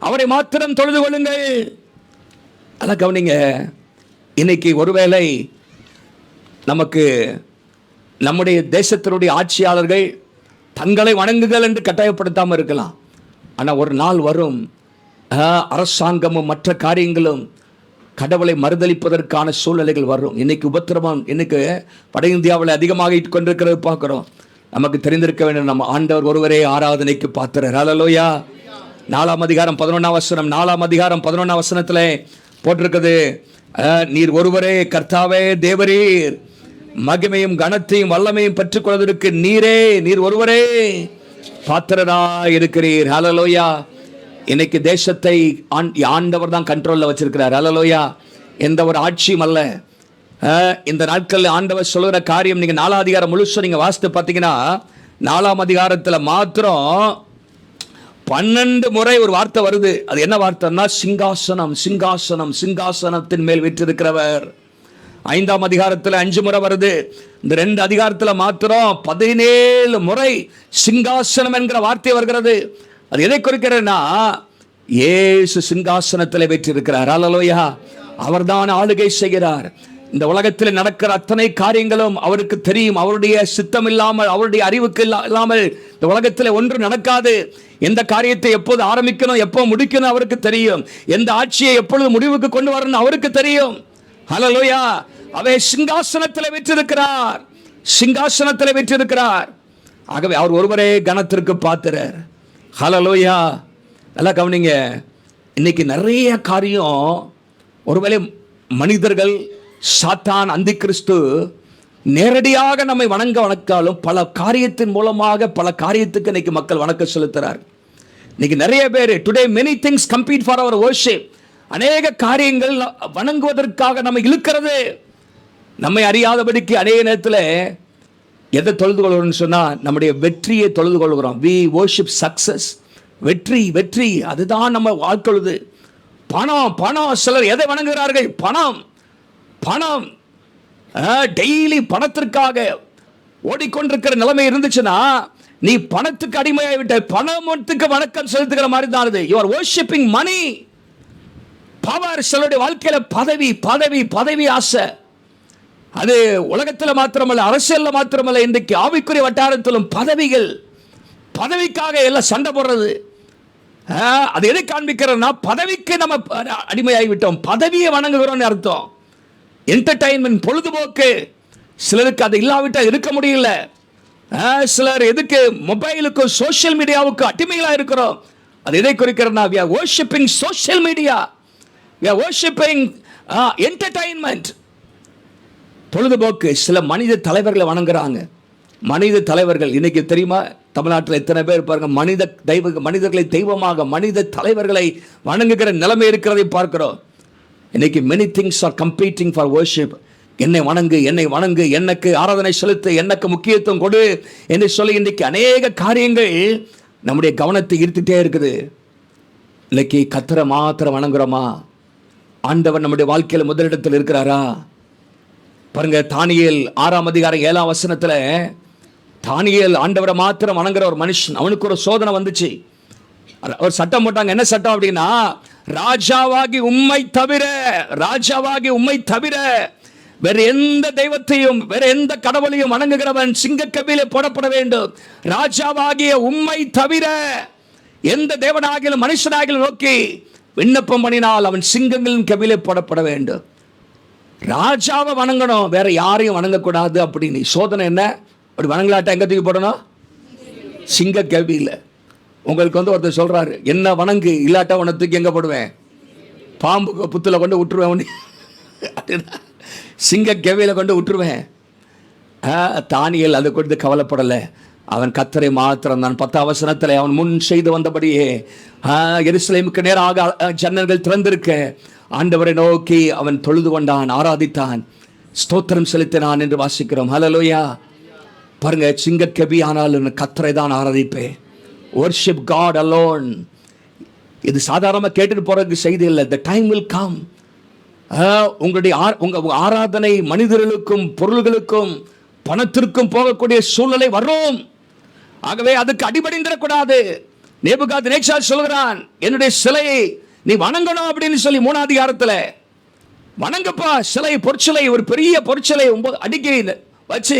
அவரை மாத்திரம் தொழுது கொள்ளுங்கள். அதான் கவனிங்க. இன்னைக்கு ஒருவேளை நமக்கு நம்முடைய தேசத்தினுடைய ஆட்சியாளர்கள் தங்களை வணங்குங்கள் என்று கட்டாயப்படுத்தாமல் இருக்கலாம். ஆனால் ஒரு நாள் வரும், அரசாங்கமும் மற்ற காரியங்களும் கடவுளை மறுதலிப்பதற்கான சூழ்நிலைகள் வரும். இன்னைக்கு உபத்திரவம் இன்னைக்கு வட இந்தியாவில் அதிகமாக கொண்டிருக்கிறது பார்க்கிறோம். நமக்கு தெரிந்திருக்க வேண்டும், நம்ம ஆண்டவர் ஒருவரே ஆராதனைக்கு பாத்திரர். ஹல்லேலூயா. 4ஆம் அதிகாரம் 11ஆம் வசனம், 4ஆம் அதிகாரம் 11ஆம் வசனத்தில் போட்டிருக்குது, நீர் ஒருவரே கர்த்தாவே தேவரீர், மகிமையும் கனத்தையும் வல்லமையும் பெற்றுக்கொள்வதற்கு நீர் ஒருவரே பாத்திரராய் இருக்கிறீர். ஹல்லேலூயா. இன்னைக்கு தேசத்தை ஆண்டவர் தான் கண்ட்ரோல்ல வச்சிருக்கிறார். ஹல்லேலூயா. எந்த ஒரு ஆட்சியும் அல்ல. இந்த நாட்களில் ஆண்டவர் சொல்லுகிற காரியம் நீங்க 4ஆம் அதிகாரம் முழுசும் நீங்க வாசித்து பார்த்தீங்கன்னா, 4ஆம் அதிகாரத்தில் மாத்திரம் 12 முறை ஒரு வார்த்தை வருது. அது என்ன வார்த்தைன்னா, சிங்காசனம் சிங்காசனம் சிங்காசனத்தின் மேல் வீற்றிருக்கிறவர். 5ஆம் அதிகாரத்தில் 5 முறை வருது. இந்த 2 அதிகாரத்தில் மாத்திரம் 17 முறை சிங்காசனம் என்கிற வார்த்தை வருகிறது. அது எதை குறிக்கிறதுனா, இயேசு சிங்காசனத்தில் வீற்றிருக்கிறார். ஹல்லேலூயா. அவர்தான் ஆளுகை செய்கிறார். இந்த உலகத்தில் நடக்கிற அத்தனை காரியங்களும் அவருக்கு தெரியும். அவருடைய சித்தம் இல்லாமல், அவருடைய அறிவுக்கு இல்லாமல் இந்த உலகத்தில் ஒன்று நடக்காது. எந்த காரியத்தை எப்போது ஆரம்பிக்கணும், எப்போ முடிக்கணும் அவருக்கு தெரியும். எந்த ஆட்சியை எப்பொழுது முடிவுக்கு கொண்டு வரணும் அவருக்கு தெரியும். ஹல்லேலூயா. அவர் சிங்காசனத்தில் வீற்றிருக்கிறார், சிங்காசனத்தில் வீற்றிருக்கிறார். ஆகவே அவர் ஒருவரே கனத்திற்கு பாத்திரர். ஹல்லேலூயா. நல்லா கவனிங்க. இன்னைக்கு நிறைய காரியம் ஒருவேளை மனிதர்கள், சாத்தான், அந்தி கிறிஸ்து நேரடியாக நம்மை வணங்காலும் பல காரியத்தின் மூலமாக பல காரியத்துக்கு இன்னைக்கு மக்கள் வணக்கம் செலுத்துறார். இன்னைக்கு நிறைய பேர் today many things compete for our worship. அநேக காரியங்கள் வணங்குவதற்காக நம்மை இழுக்கிறது. நம்மை அறியாதபடிக்கு அநேக நேரத்தில் எதை தொழுது கொள்கிறோம்னு சொன்னா, நம்முடைய வெற்றியை தொழுது கொள்கிறோம். we worship success. வெற்றி அதுதான் நம்ம வாழ்க்கொழுது. பணம் சிலர் எதை வணங்குகிறார்கள்? பணம் டெய்லி பணத்திற்காக ஓடிக்கொண்டிருக்கிற நிலைமை இருந்துச்சுன்னா, நீ பணத்துக்கு அடிமையாகிவிட்ட, பணத்துக்கு வணக்கம் செலுத்துகிற மாதிரி தான் அது. you are worshiping money. Power. சிலருடைய வாழ்க்கையில பதவி ஆசை. அது உலகத்தில் மாத்திரமல்ல, அரசியல்ல மாத்திரமல்ல, இன்றைக்கு ஆவிக்குரிய வட்டாரத்திலும் பதவிகள், பதவிக்காக எல்லாம் சண்டை போடுறது. அது எதை காண்பிக்கிறதுனா, பதவிக்கு நம்ம அடிமையாகிவிட்டோம், பதவியை வணங்குகிறோம் அர்த்தம். என்டர்டைன்மெண்ட், பொழுதுபோக்கு. சிலருக்கு அது இல்லாவிட்டால் இருக்க முடியல. சிலர் எதுக்கு மொபைலுக்கும் சோசியல் மீடியாவுக்கும் அடிமைகளாக இருக்கிறோம். அது எதை குறிக்கிறதுனா, we are worshiping social media, we are worshiping entertainment. பொழுதுபோக்கு. சில மனித தலைவர்களை வணங்குறாங்க. மனித தலைவர்கள் இன்னைக்கு தெரியுமா, தமிழ்நாட்டில் எத்தனை பேர் பாருங்க, மனிதர்களை தெய்வமாக, மனித தலைவர்களை வணங்குகிற நிலைமை இருக்கிறதை பார்க்கிறோம். இன்னைக்கு many things are competing for worship. என்னை வணங்கு, என்னை வணங்கு, எனக்கு ஆராதனை செலுத்து, எனக்கு முக்கியத்துவம் கொடு என்று சொல்லி இன்றைக்கு அநேக காரியங்கள் நம்முடைய கவனத்தை ஈர்த்துட்டே இருக்குது. இன்னைக்கு கர்த்தரை மாத்திரம் வணங்குறோமா? ஆண்டவர் நம்முடைய வாழ்க்கையில் முதலிடத்தில் இருக்கிறாரா? பாருங்க, தானியேல் 6ஆம் அதிகாரம் 7ஆம் வசனத்துல, தானியேல் ஆண்டவரை மாத்திரம் வணங்குற ஒரு மனுஷன், அவனுக்கு ஒரு சோதனை வந்துச்சு. ஒரு சட்டம் போட்டாங்க. என்ன சட்டம் அப்படின்னா, ராஜாவாகி உம்மை தவிர, ராஜாவாகி உம்மை தவிர வேற எந்த தெய்வத்தையும், வேற எந்த கடவுளையும் வணங்குகிறவன் சிங்கக்கபிலே போடப்பட வேண்டும். ராஜாவாகிய உம்மை தவிர எந்த தேவனாகிலும் மனுஷனாகிலும் நோக்கி விண்ணப்பம் பண்ணினால் அவன் சிங்கங்களின் கபிலே போடப்பட வேண்டும். ராஜாவை வணங்கணும், வேற யாரையும் வணங்கக்கூடாது அப்படின்னு. சோதனை என்ன? அப்படி வணங்கலாட்டா எங்க தூக்கி போடணும்? சிங்க கபில. உங்களுக்கு ஒருத்தர் சொல்றாரு, என்ன வணங்கு, இல்லாட்டா உன்னை தூக்கி எங்க போடுவேன்? பாம்பு புத்துல கொண்டு விட்டுருவேன், சிங்க கெவியில கொண்டு விட்டுருவேன். தானியேல் அதை கொண்டு கவலைப்படலை. அவன் கர்த்தரை மாத்திரம் தான். 10ஆம் வசனத்தில், அவன் முன் செய்து வந்தபடியே எருசலேமுக்கு நேராக ஜன்னல்கள் திறந்திருக்க ஆண்டவரை நோக்கி அவன் தொழுது கொண்டான், ஆராதித்தான், ஸ்தோத்திரம் செலுத்தினான் என்று வாசிக்கிறோம். ஹல்லேலூயா. பாருங்க, சிங்க கெபி ஆனாலும் கர்த்தரை தான் ஆராதிப்பேன். worship God alone. இது சாதாரணமாக கேட்டுட்டு போறதுக்கு செய்தி இல்லை. the time will come. உங்களுடைய ஆராதனை மனிதர்களுக்கும் பொருள்களுக்கும் பணத்திற்கும் போகக்கூடிய சூழ்நிலை வரும். ஆகவே அதுக்கு அடிபடிந்துடக்கூடாது. நேபுகாத்நேச்சார் சொல்கிறான், என்னுடைய சிலையை நீ வணங்கணும் அப்படின்னு சொல்லி 3ஆம் அதிகாரத்தில், வணங்கப்பா சிலை, பொற்சிலை, ஒரு பெரிய பொற்சிலை 9 அடிக்கி வச்சு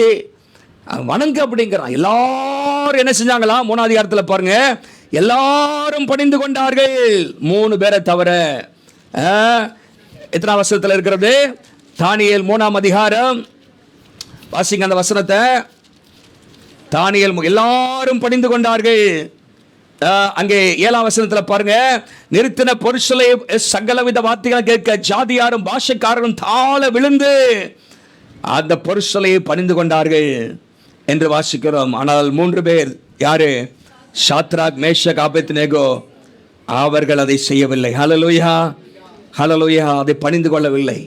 வணங்க அப்படிங்கிறான். எல்லாரும் என்ன செஞ்சாங்களா? 3ஆம் அதிகாரத்தில் பாருங்க, எல்லாரும் பணிந்து கொண்டார்கள், 3 பேரை தவிர. எத்தனாம் வசனத்தில் இருக்கிறது? தானியேல் 3ஆம் அதிகாரம், வாசிங்க அந்த வசனத்தை. தானியேல், எல்லாரும் பணிந்து கொண்டார்கள். அங்கே 7ஆம் வசனத்தில் பாருங்க, நிறுத்தின பொருட்களை சகலவித வார்த்தைகள் கேட்க ஜாதியாரும் பாஷைக்காரரும் தாழ விழுந்து அந்த பொருட்களை பணிந்து கொண்டார்கள் என்று வாசிக்கிறோம். ஆனால் 3 பேர் யாரு? சாத்ராக், மேஷக், ஆபேத்நேகோ, அவர்கள் அதை செய்யவில்லை. ஹல்லேலூயா, ஹல்லேலூயா. அதை பணிந்து கொள்ளவில்லை.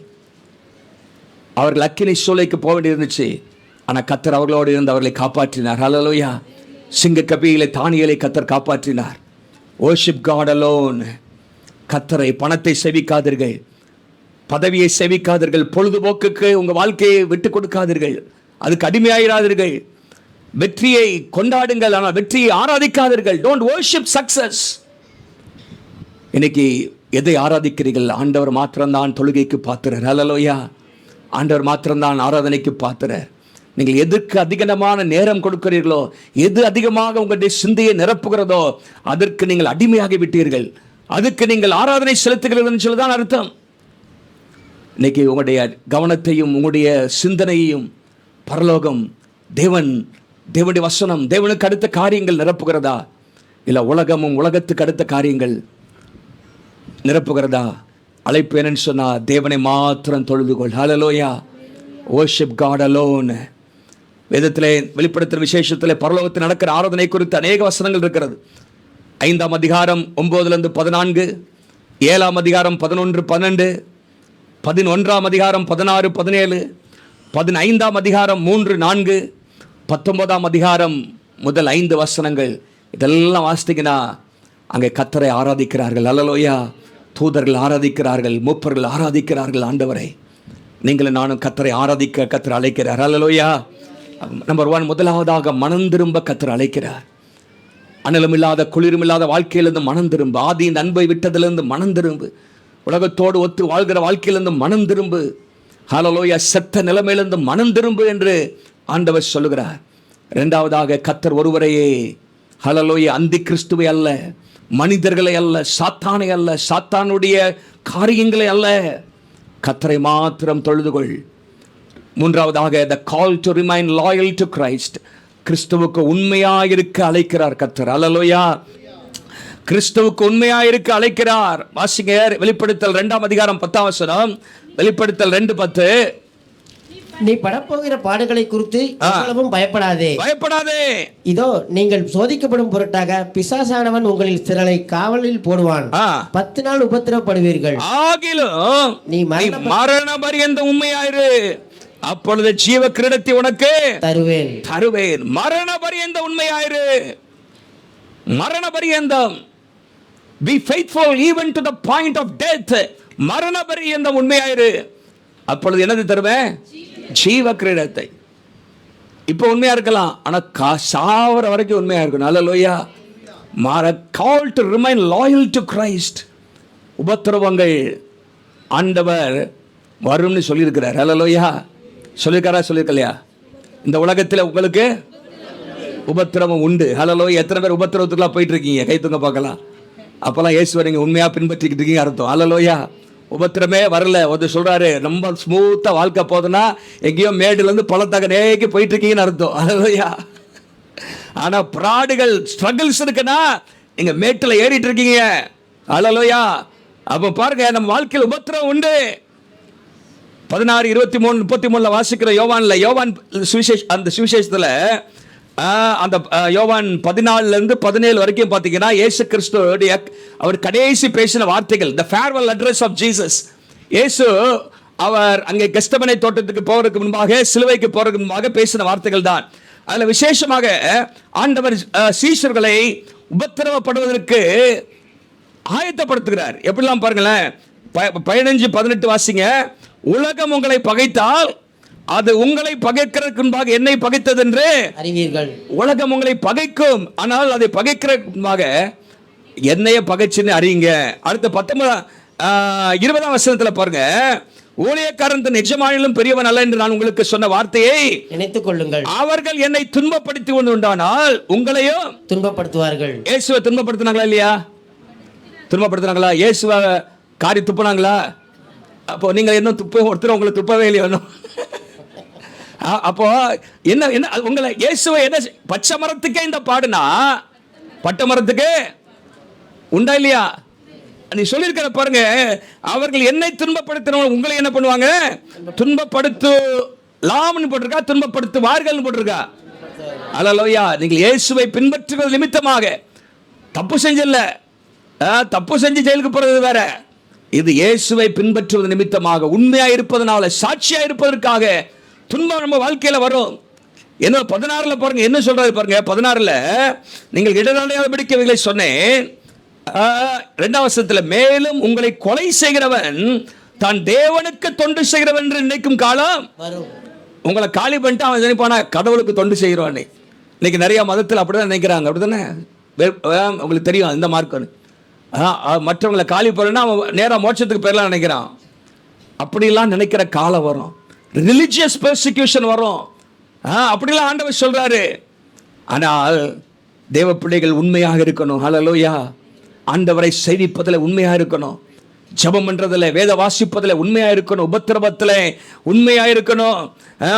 அவர்கள் அக்கினி சூளைக்கு போக வேண்டியிருந்துச்சு. ஆனால் கர்த்தர் அவர்களோடு இருந்து அவர்களை காப்பாற்றினார். ஹல்லேலூயா. சிங்க கபியிலே தானியேலை கர்த்தர் காப்பாற்றினார். worship God alone. கர்த்தரை, பணத்தை சேவிக்காதீர்கள், பதவியை சேவிக்காதீர்கள், பொழுதுபோக்குக்கு உங்கள் வாழ்க்கையை விட்டு கொடுக்காதீர்கள், அதுக்கு அடிமையாயிராதீர்கள். வெற்றியை கொண்டாடுங்கள், ஆனால் வெற்றியை ஆராதிக்காதீர்கள். don't worship success. இன்னைக்கு எதை ஆராதிக்கிறீர்கள்? ஆண்டவர் மாத்திரம்தான் தொழுகைக்கு பாத்திரர். ஹல்லேலூயா. ஆண்டவர் மாத்திரம்தான் ஆராதனைக்கு பாத்திரர். நீங்கள் எதுக்கு அதிகமான நேரம் கொடுக்கிறீர்களோ, எது அதிகமாக உங்களுடைய சிந்தையை நிரப்புகிறதோ அதற்கு நீங்கள் அடிமையாகி விட்டீர்கள். அதுக்கு நீங்கள் ஆராதனை செலுத்துகிறீர்கள் சொல்லுதான் அர்த்தம். இன்னைக்கு உங்களுடைய கவனத்தையும் உங்களுடைய சிந்தனையையும் பரலோகம், தேவனுடைய வசனம், தேவனுக்கு அடுத்த காரியங்கள் நிரப்புகிறதா? இல்லை உலகமும் உலகத்துக்கு அடுத்த காரியங்கள் நிரப்புகிறதா? அழைப்பு என்னன்னு சொன்னா, தேவனை மாத்திரம் தொழுதுகொள். ஹல்லேலூயா. worship God alone. வேதத்திலே வெளிப்படுத்துகிற விசேஷத்திலே பரலோகத்தில் நடக்கிற ஆராதனை குறித்து அநேக வசனங்கள் இருக்கிறது. 5ஆம் அதிகாரம் 9-14, 7ஆம் அதிகாரம் 11-12, 11ஆம் அதிகாரம் 16-17, 15ஆம் அதிகாரம் 3-4, 19ஆம் அதிகாரம் முதல் 5 வசனங்கள். இதெல்லாம் வாசித்தீங்கன்னா அங்கே கர்த்தரை ஆராதிக்கிறார்கள். ஹல்லேலூயா. தூதர்கள் ஆராதிக்கிறார்கள், மூப்பர்கள் ஆராதிக்கிறார்கள். ஆண்டவரை, நீங்களும் நானும் கர்த்தரை ஆராதிக்க கர்த்தர் அழைக்கிறார். ஹல்லேலூயா. நம்பர் 1, முதலாவதாக மனம் திரும்ப கர்த்தர் அழைக்கிறார். அனலும் இல்லாத குளிரும் இல்லாத வாழ்க்கையிலிருந்து மனம் திரும்ப, ஆதியின் அன்பை விட்டதிலிருந்து மனம் திரும்பு, உலகத்தோடு ஒத்து வாழ்கிற வாழ்க்கையிலிருந்து மனம் திரும்பு. ஹல்லேலூயா. செத்த நிலைமையிலிருந்து மனம் திரும்பு என்று ஆண்டவர் சொல்லுகிறார். இரண்டாவதாக கர்த்தர் ஒருவரையே, ஹல்லேலூயா, அந்தி கிறிஸ்துவை அல்ல, மனிதர்களை அல்ல, சாத்தானை அல்ல, சாத்தானுடைய காரியங்களை அல்ல, கர்த்தரை மாத்திரம் தொழுதுகொள். மூன்றாவதாக the call to remain loyal to Christ. கிறிஸ்துவுக்கு உண்மையாயிருக்க அழைக்கிறார் கர்த்தர். ஹல்லேலூயா. கிறிஸ்துவுக்கு உண்மையாயிருக்க அழைக்கிறார். வாசிங்க வெளிப்படுத்தல் 2ஆம் அதிகாரம் 10ஆம் வசனம். வெளிப்படுத்தல் 2:10. நீ படப்போகிற பாடுகளை குறித்து எவ்வளவும் பயப்படாதே. இதோ நீங்கள் சோதிக்கப்படும் பொருட்டாக பிசாசானவன் உங்களில் சிலரை காவலில் போடுவான். 10 நாள் உபத்திரப்படுவீர்கள். ஆகிலும் நீ மரண பரியந்தம் உண்மையாயிரு, அப்பொழுது ஜீவ கிரீடத்தை உனக்கு தருவேன். மரண பரியந்தம் உண்மையாயிரு. மரண பரியந்தம். Be faithful even to the point of death. மரண பரியந்தம் உண்மையாயிரு, அப்பொழுது என்னது தருவேன்? ஜீவ கிரீடத்தை. இப்போ உண்மையா இருக்கலாம், ஆனா சாவர வரைக்கும் உண்மையா இருக்கணும். ஹல்லேலூயா. call to remain loyal to Christ. உபத்திரவங்கள் ஆண்டவர் வரும்னு சொல்லியிருக்கிறார். ஹல்லேலூயா. சொல்லியிருக்கலையா? இந்த உலகத்தில் உங்களுக்கு உபத்திரவம் உண்டு. ஹல்லேலூயா. எத்தனை பேர் உபத்திரவத்துக்குலாம் போயிட்டு இருக்கீங்க? கை தூங்க பார்க்கலாம். அப்பெல்லாம் இயேசுவை நீங்க உண்மையா பின்பற்றிக்கிட்டு இருக்கீங்க அர்த்தம். ஹல்லேலூயா. உபத்திரமே வரல. ஒருத்தர் சொல்றாரு, ரொம்ப ஸ்மூத்தா வாழ்க்கை போதுன்னா எங்கேயோ மேடுலேருந்து பள்ளத்தாக்க நேக்கி போயிட்டு இருக்கீங்கன்னு அர்த்தம். ஹல்லேலூயா. ஆனா பிராடுகள் ஸ்ட்ரகிள்ஸ் இருக்குன்னா நீங்க மேட்டில் ஏறிட்டு இருக்கீங்க. ஹல்லேலூயா. அப்ப பாருங்க, நம்ம வாழ்க்கையில் உபத்திரம் உண்டு. 16, 23, 33 வாசிக்கிற யோவான் அந்த சுவிசேஷத்துல அந்த யோவான் 14 17 வரைக்கும் பார்த்தீங்கன்னா இயேசு கிறிஸ்துவோடைய அவர் கடைசி பேசின வார்த்தைகள், the farewell address of Jesus. இயேசு அவர் அங்கே கெத்செமனே தோட்டத்துக்கு போறதுக்கு முன்பாக, சிலுவைக்கு போறதுக்கு முன்பாக பேசின வார்த்தைகள் தான். அதுல விசேஷமாக ஆண்டவர் சீஷர்களை உபத்திரவப்படுவதற்கு ஆயத்தப்படுத்துகிறார். எப்படிலாம் பாருங்களேன். 15, 18 வாசிங்க. உலகம் உங்களை பகைத்தால் அது உங்களை பகைக்கிறதுக்கு முன்பாக என்னை பகைத்தது என்று அறிவீர்கள். உலகம் உங்களை பகைக்கும், ஆனால் அதை பகைக்கிறதுக்கு முன்பாக என்னைய பகைச்சுன்னு அறியுங்க. அடுத்த 20ஆம் வசனத்துல பாருங்க. ஊழியக்காரன் தன் எஜமானிலும் பெரியவன் அல்ல என்று நான் உங்களுக்கு சொன்ன வார்த்தையை நினைத்துக் கொள்ளுங்கள். அவர்கள் என்னை துன்பப்படுத்தி கொண்டு உண்டானால் உங்களையும் துன்பப்படுத்துவார்கள். இயேசுவை துன்பப்படுத்தினாங்களா இல்லையா? துன்பப்படுத்தினாங்களா? இயேசுவை காரி துப்புனாங்களா? அப்போ நீங்க என்ன ஒருத்தர் உங்களை துப்பவே இல்லையா? அப்போ என்ன உங்களை இயேசுவை என்ன பச்சை மரத்துக்கே இந்த பாடுனா பட்டை மரத்துக்கு உண்டா இல்லையா? நீ சொல்லியிருக்கிற பாருங்க. அவர்கள் என்னை துன்பப்படுத்தினவங்க உங்களை என்ன பண்ணுவாங்க? துன்பப்படுத்தலாம்னு போட்டிருக்கா, துன்பப்படுத்துவார்கள் போட்டிருக்கா. ஹல்லேலூயா. நீங்கள் இயேசுவை பின்பற்றுவது நிமித்தமாக தப்பு செஞ்சல, தப்பு செஞ்சு ஜெயிலுக்கு போறது வேற. இது இயேசுவை பின்பற்றுவது நிமித்தமாக உண்மையா இருப்பதனால, சாட்சியா இருப்பதற்காக துன்பம் நம்ம வாழ்க்கையில வரும். என்ன 16 பாருங்க, என்ன சொல்றாரு பாருங்க. 16 நீங்கள் இடனடையாதபடிக்கு சொன்னேன். 2ஆம் வசனத்தில் மேலும் உங்களை கொலை செய்கிறவன் தான் தேவனுக்கு தொண்டு செய்கிறவன் என்று நினைக்கும் காலம் வரும். உங்களை காலி பண்ணிட்டு அவன் நினைப்பானா கடவுளுக்கு தொண்டு செய்கிறவானே. இன்னைக்கு நிறைய மதத்தில் அப்படிதான் நினைக்கிறாங்க. அப்படித்தானே? உங்களுக்கு தெரியும் இந்த மார்க்கு. மற்றவங்களை காலி பண்ணா அவன் நேராக மோட்சத்துக்கு போயிடலாம் நினைக்கிறான். அப்படிலாம் நினைக்கிற காலம் வரும். ரிலிஜியஸ் பெர்சிக்யூஷன் வரும். அப்படிலாம் ஆண்டவர் சொல்றாரு. ஆனால் தேவ பிள்ளைகள் உண்மையாக இருக்கணும். ஹல்லேலூயா. ஆண்டவரை சேவிப்பதில் உண்மையாக இருக்கணும். ஜெபம் பண்றதில், வேத வாசிப்பதில் உண்மையாக இருக்கணும். உபத்திரவத்தில் உண்மையாக இருக்கணும்.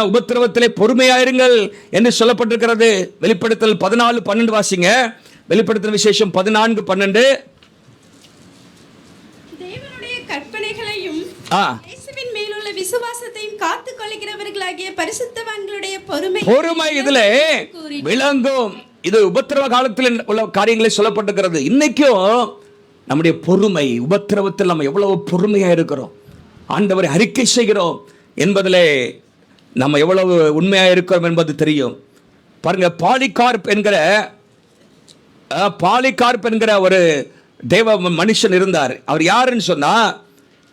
உபத்திரவத்திலே பொறுமையாயிருங்கள் என்று சொல்லப்பட்டிருக்கிறது. வெளிப்படுத்தல் 14:12 வாசிங்க. வெளிப்படுத்தல் விசேஷம் 14:12. தேவனுடைய கற்பனைகளையும் இயேசுவின் மேலுள்ள விசுவாசத்தையும் காத்துக் கொள்கிறவர்களாகிய பரிசுத்தவான்களுடைய பொறுமை இதிலே விளங்கும். இது உபத்திரவ காலத்தில் உள்ள காரியங்களை சொல்லப்பட்டிருக்கிறது. இன்னைக்கும் நம்முடைய பொறுமை, உபத்திரவத்தில் நம்ம எவ்வளவு பொறுமையா இருக்கிறோம், ஆண்டவரை அறிக்கை செய்கிறோம் என்பதிலே நம்ம எவ்வளவு உண்மையா இருக்கிறோம் என்பது தெரியும். பாருங்க, பாலிகார்ப் என்கிற ஒரு தேவ மனுஷன் இருந்தார். அவர் யாருன்னு சொன்னா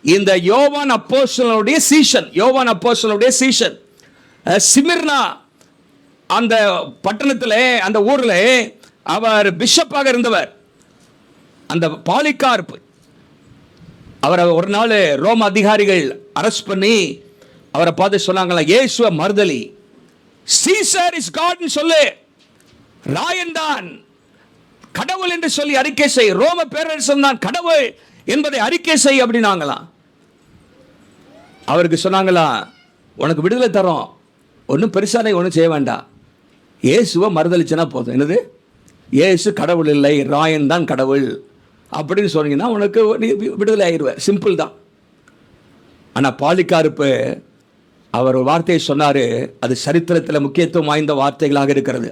இந்த யோவான் அப்போஸ்தலனுடைய சீஷன். சிமிர்னா அந்த பட்டணத்தில், அந்த ஊரில் அவர் பிஷப்பாக இருந்தவர். அந்த பாலிகார்ப் அவரை ஒரு நாள் ரோம அதிகாரிகள் அரெஸ்ட் பண்ணி அவரை பார்த்து சொன்னாங்களா, இயேசுவை மறுதலி, சீசர் இஸ் காட்னு சொல்லு, ராயன் தான் கடவுள் என்று சொல்லி அறிக்கை செய், ரோம பேரரசன் தான் கடவுள் என்பதை அறிக்கை செய் அப்படின்னாங்களாம். அவருக்கு சொன்னாங்களா, உனக்கு விடுதலை தரோம், ஒன்றும் பெருசாக ஒன்றும் செய்ய வேண்டாம், இயேசுவை மறுதளிச்சனா போதும். என்னது, இயேசு கடவுள் இல்லை, ராயன் தான் கடவுள் அப்படின்னு சொன்னீங்கன்னா உனக்கு விடுதலை ஆயிடுவேன். சிம்பிள் தான். ஆனால் பாலிகார்ப்பு அவர் ஒரு வார்த்தையை சொன்னார், அது சரித்திரத்தில் முக்கியத்துவம் வாய்ந்த வார்த்தைகளாக இருக்கிறது.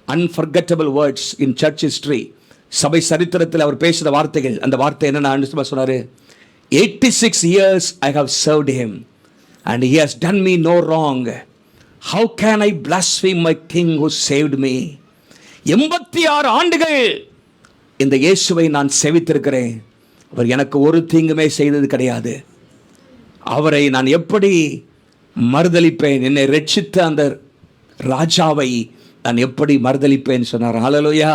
Unforgettable words in church history. சபை சரித்திரத்தில் அவர் பேசுகிற வார்த்தைகள். அந்த வார்த்தை என்னென்ன சொன்னார், 86 years I have served him and he has done me no wrong. How can I blaspheme my king who saved me? 86 ஆண்டுகள் இந்த இயேசுவை நான் சேவித்திருக்கிறேன், அவர் எனக்கு ஒரு தீங்குமே செய்தது கிடையாது, அவரை நான் எப்படி மறுதலிப்பேன், என்னை ரட்சித்த அந்த ராஜாவை நான் எப்படி மறுதலிப்பேன் சொன்னார். ஹல்லேலூயா.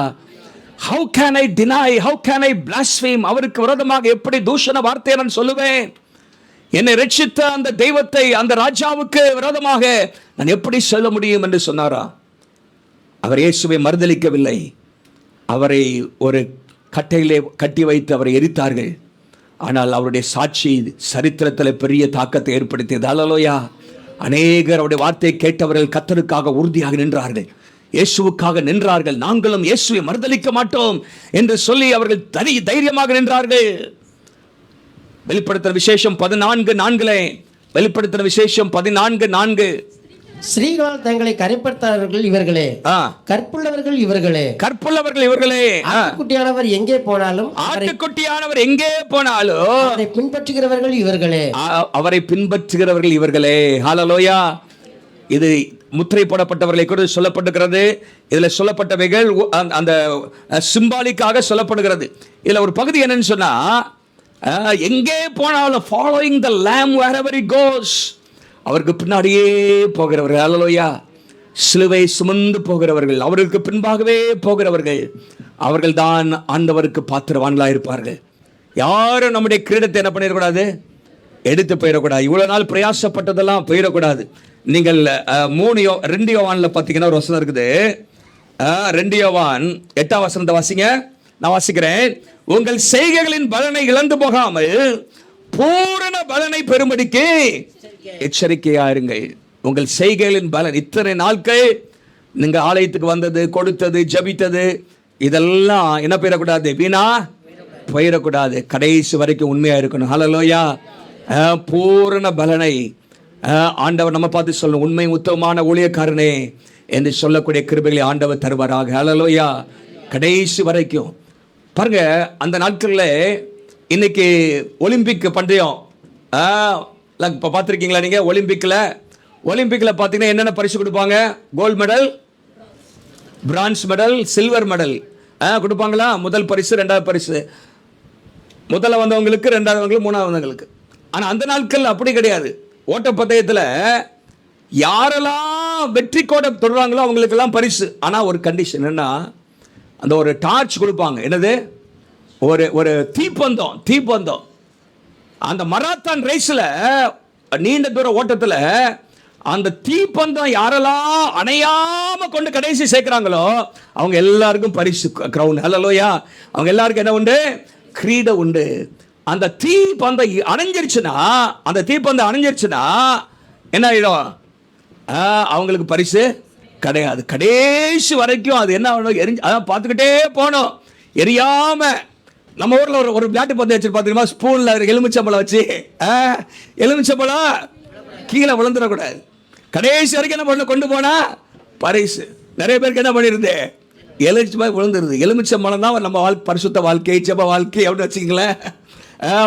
How can I deny, how can I blaspheme? அவருக்கு விரோதமாக எப்படி தூஷண வார்த்தையை நான் சொல்லுவேன்? என்னை ரட்சித்த அந்த தெய்வத்தை, அந்த ராஜாவுக்கு விரோதமாக நான் எப்படி சொல்ல முடியும் என்று சொன்னாரா. அவர் இயேசுவை மறுதலிக்கவில்லை, அவரை ஒரு கட்டையிலே கட்டி வைத்து அவரை எரித்தார்கள். ஆனால் அவருடைய சாட்சி சரித்திரத்தில் பெரிய தாக்கத்தை ஏற்படுத்தியது. ஹல்லேலூயா. அநேகர் அவருடைய வார்த்தையை கேட்டவர்கள் கர்த்தருக்காக உறுதியாக நின்றார்கள், இயேசுவுக்காக நின்றார்கள். நாங்களும் இயேசுவை மறுதலிக்க மாட்டோம் என்று சொல்லி அவர்கள் தைரியமாக நின்றார்கள். வெளிப்படுத்தின விசேஷம் 14:4. வெளிப்படுத்தின விசேஷம் 14:4. ஸ்ரீகளால் தங்களை கரைப்படுத்தாதவர்கள் இவர்களே, கற்புள்ளவர்கள் இவர்களே, கற்புள்ளவர்கள் இவர்களே. ஆட்டுக்குட்டியானவர் எங்கே போனாலும், ஆட்டுக்குட்டியானவர் எங்கே போனாலும் அவரை பின்பற்றுகிறவர்கள் இவர்களே, அவரை பின்பற்றுகிறவர்கள் இவர்களே. ஹல்லேலூயா. இது முத்திரை போடப்பட்டவர்களை கூட சொல்லப்படுகிறது. இதில் சொல்லப்பட்டவைகள் அந்த சிம்பாலிக்காக சொல்லப்படுகிறது. இதில் ஒரு பகுதி என்னன்னு சொன்னா, எங்கே போனாலும் following the lamb wherever he goes, அவருக்கு பின்னாடியே போகிறவர்கள். ஹல்லேலூயா. சிலுவை சுமந்து போகிறவர்கள், அவருக்கு பின்பாகவே போகிறவர்கள், அவர்கள் தான் ஆண்டவருக்கு பாத்திரவான்களாக இருப்பார்கள். யாரும் நம்முடைய கிரீடத்தை என்ன பண்ணிடக்கூடாது, எடுத்து போயிடக்கூடாது. இவ்வளோ நாள் பிரயாசப்பட்டதெல்லாம் போயிடக்கூடாது. நீங்கள் 2 யோவானில் பார்த்தீங்கன்னா ஒரு வசனம் இருக்குது. 2 யோவான் 8ஆம் வசனத்தை வாசிங்க. நான் வாசிக்கிறேன். உங்கள் செய்கைகளின் பலனை இழந்து போகாமல் பூரண பலனை பெறும்படிக்கு எச்சரிக்கையாருங்கள். உங்கள் செய்கைகளின் பலன், இத்தனை நாட்கள் நீங்க ஆலயத்துக்கு வந்தது, கொடுத்தது, ஜபித்தது, இதெல்லாம் என்ன போயிடக்கூடாது, வீணா போயிடக்கூடாது. கடைசி வரைக்கும் உண்மையா இருக்கணும். ஹல்லேலூயா. பூரண பலனை ஆண்டவர் நம்ம பார்த்து சொல்லணும், உண்மை உத்தமமான ஊழியக்காரனே என்று சொல்லக்கூடிய கிருபைகளை ஆண்டவர் தருவாராக. ஹல்லேலூயா. கடைசி வரைக்கும் பாருங்க. அந்த நாட்களில் இன்னைக்கு ஒலிம்பிக் பந்தயம் இப்போ பார்த்துருக்கீங்களா நீங்கள்? ஒலிம்பிக்கில் பார்த்தீங்கன்னா என்னென்ன பரிசு கொடுப்பாங்க? Gold medal, bronze medal, silver medal கொடுப்பாங்களா? முதல் பரிசு, 2வது பரிசு முதல்ல வந்தவங்களுக்கு, 2வது வந்தவங்களுக்கு, 3வது வந்தவங்களுக்கு. ஆனால் அந்த நாட்கள் அப்படி கிடையாது. ஓட்டப்பந்தயத்தில் யாரெல்லாம் வெற்றி கோடை தொடுறாங்களோ அவங்களுக்கெல்லாம் பரிசு. ஆனால் ஒரு கண்டிஷன் என்னன்னா, அந்த ஒரு டார்ச் கொடுப்பாங்க. என்னது? ஒரு தீப்பந்தம். அந்த மராத்தான் ரேஸில், நீண்ட தூர ஓட்டத்தில் அந்த தீப்பந்தம் யாரெல்லாம் அணையாம கொண்டு கடைசி சேர்க்கிறாங்களோ அவங்க எல்லாருக்கும் பரிசு, கிரவுன். ஹல்லேலூயா. அவங்க எல்லாருக்கும் என்ன உண்டு? கிரீடம் உண்டு. அந்த தீப்பந்தம் அணைஞ்சிருச்சுன்னா என்ன ஆயிடும்? அவங்களுக்கு பரிசு கிடையாது. கடைசி வரைக்கும் அது என்ன எரிஞ்சு அதான் பார்த்துக்கிட்டே போகணும், எரியாம. நம்ம ஊரில் ஒரு விளையாட்டு பந்தயம் வச்சு பார்த்தீங்கன்னா, ஸ்பூனில் எலுமிச்சம்பழம் வச்சு, எலுமிச்சம்பழம் கீழே விழுந்துடக்கூடாது. கடைசி வரைக்கும் என்ன பண்ண கொண்டு போனா பரிசு. நிறைய பேருக்கு என்ன பண்ணிருந்து எலுமிச்சம்பழம் விழுந்துருது. எலுமிச்சம்பழம் தான் நம்ம பரிசுத்த வாழ்க்கை, ஜெப வாழ்க்கை அப்படின்னு வச்சுக்கங்களேன்.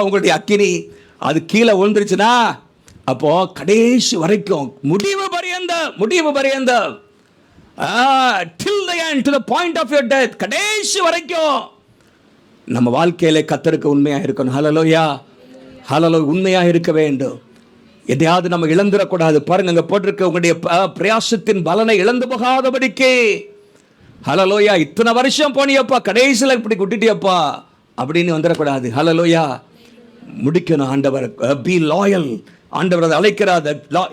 உங்களுடைய அக்கினி அது கீழே விழுந்துருச்சுன்னா அப்போ கடைசி வரைக்கும் முடிவு பரியந்தம் till the end, to the point of your death, கடைசி வரைக்கும் நம்ம வாழ்க்கையில கர்த்தருக்கு உண்மையா இருக்கணும். ஹல்லேலூயா. ஹல்லேலூயா. உண்மையா இருக்க வேண்டும். எதையாவது நம்ம இழந்துடக்கூடாது. பாருங்க, அங்க போட்டிருக்க உங்களுடைய பிரயாசத்தின் பலனை இழந்து போகாதபடிக்கு. ஹல்லேலூயா. இத்தனை வருஷம் போனியப்பா, கடைசியில் இப்படி விட்டுட்டியப்பா அப்படின்னு வந்துடக்கூடாது. ஹல்லேலூயா. முடிக்கணும். ஆண்டவர் பி லாயல், ஆண்டவர் அதை அழைக்கிறார்.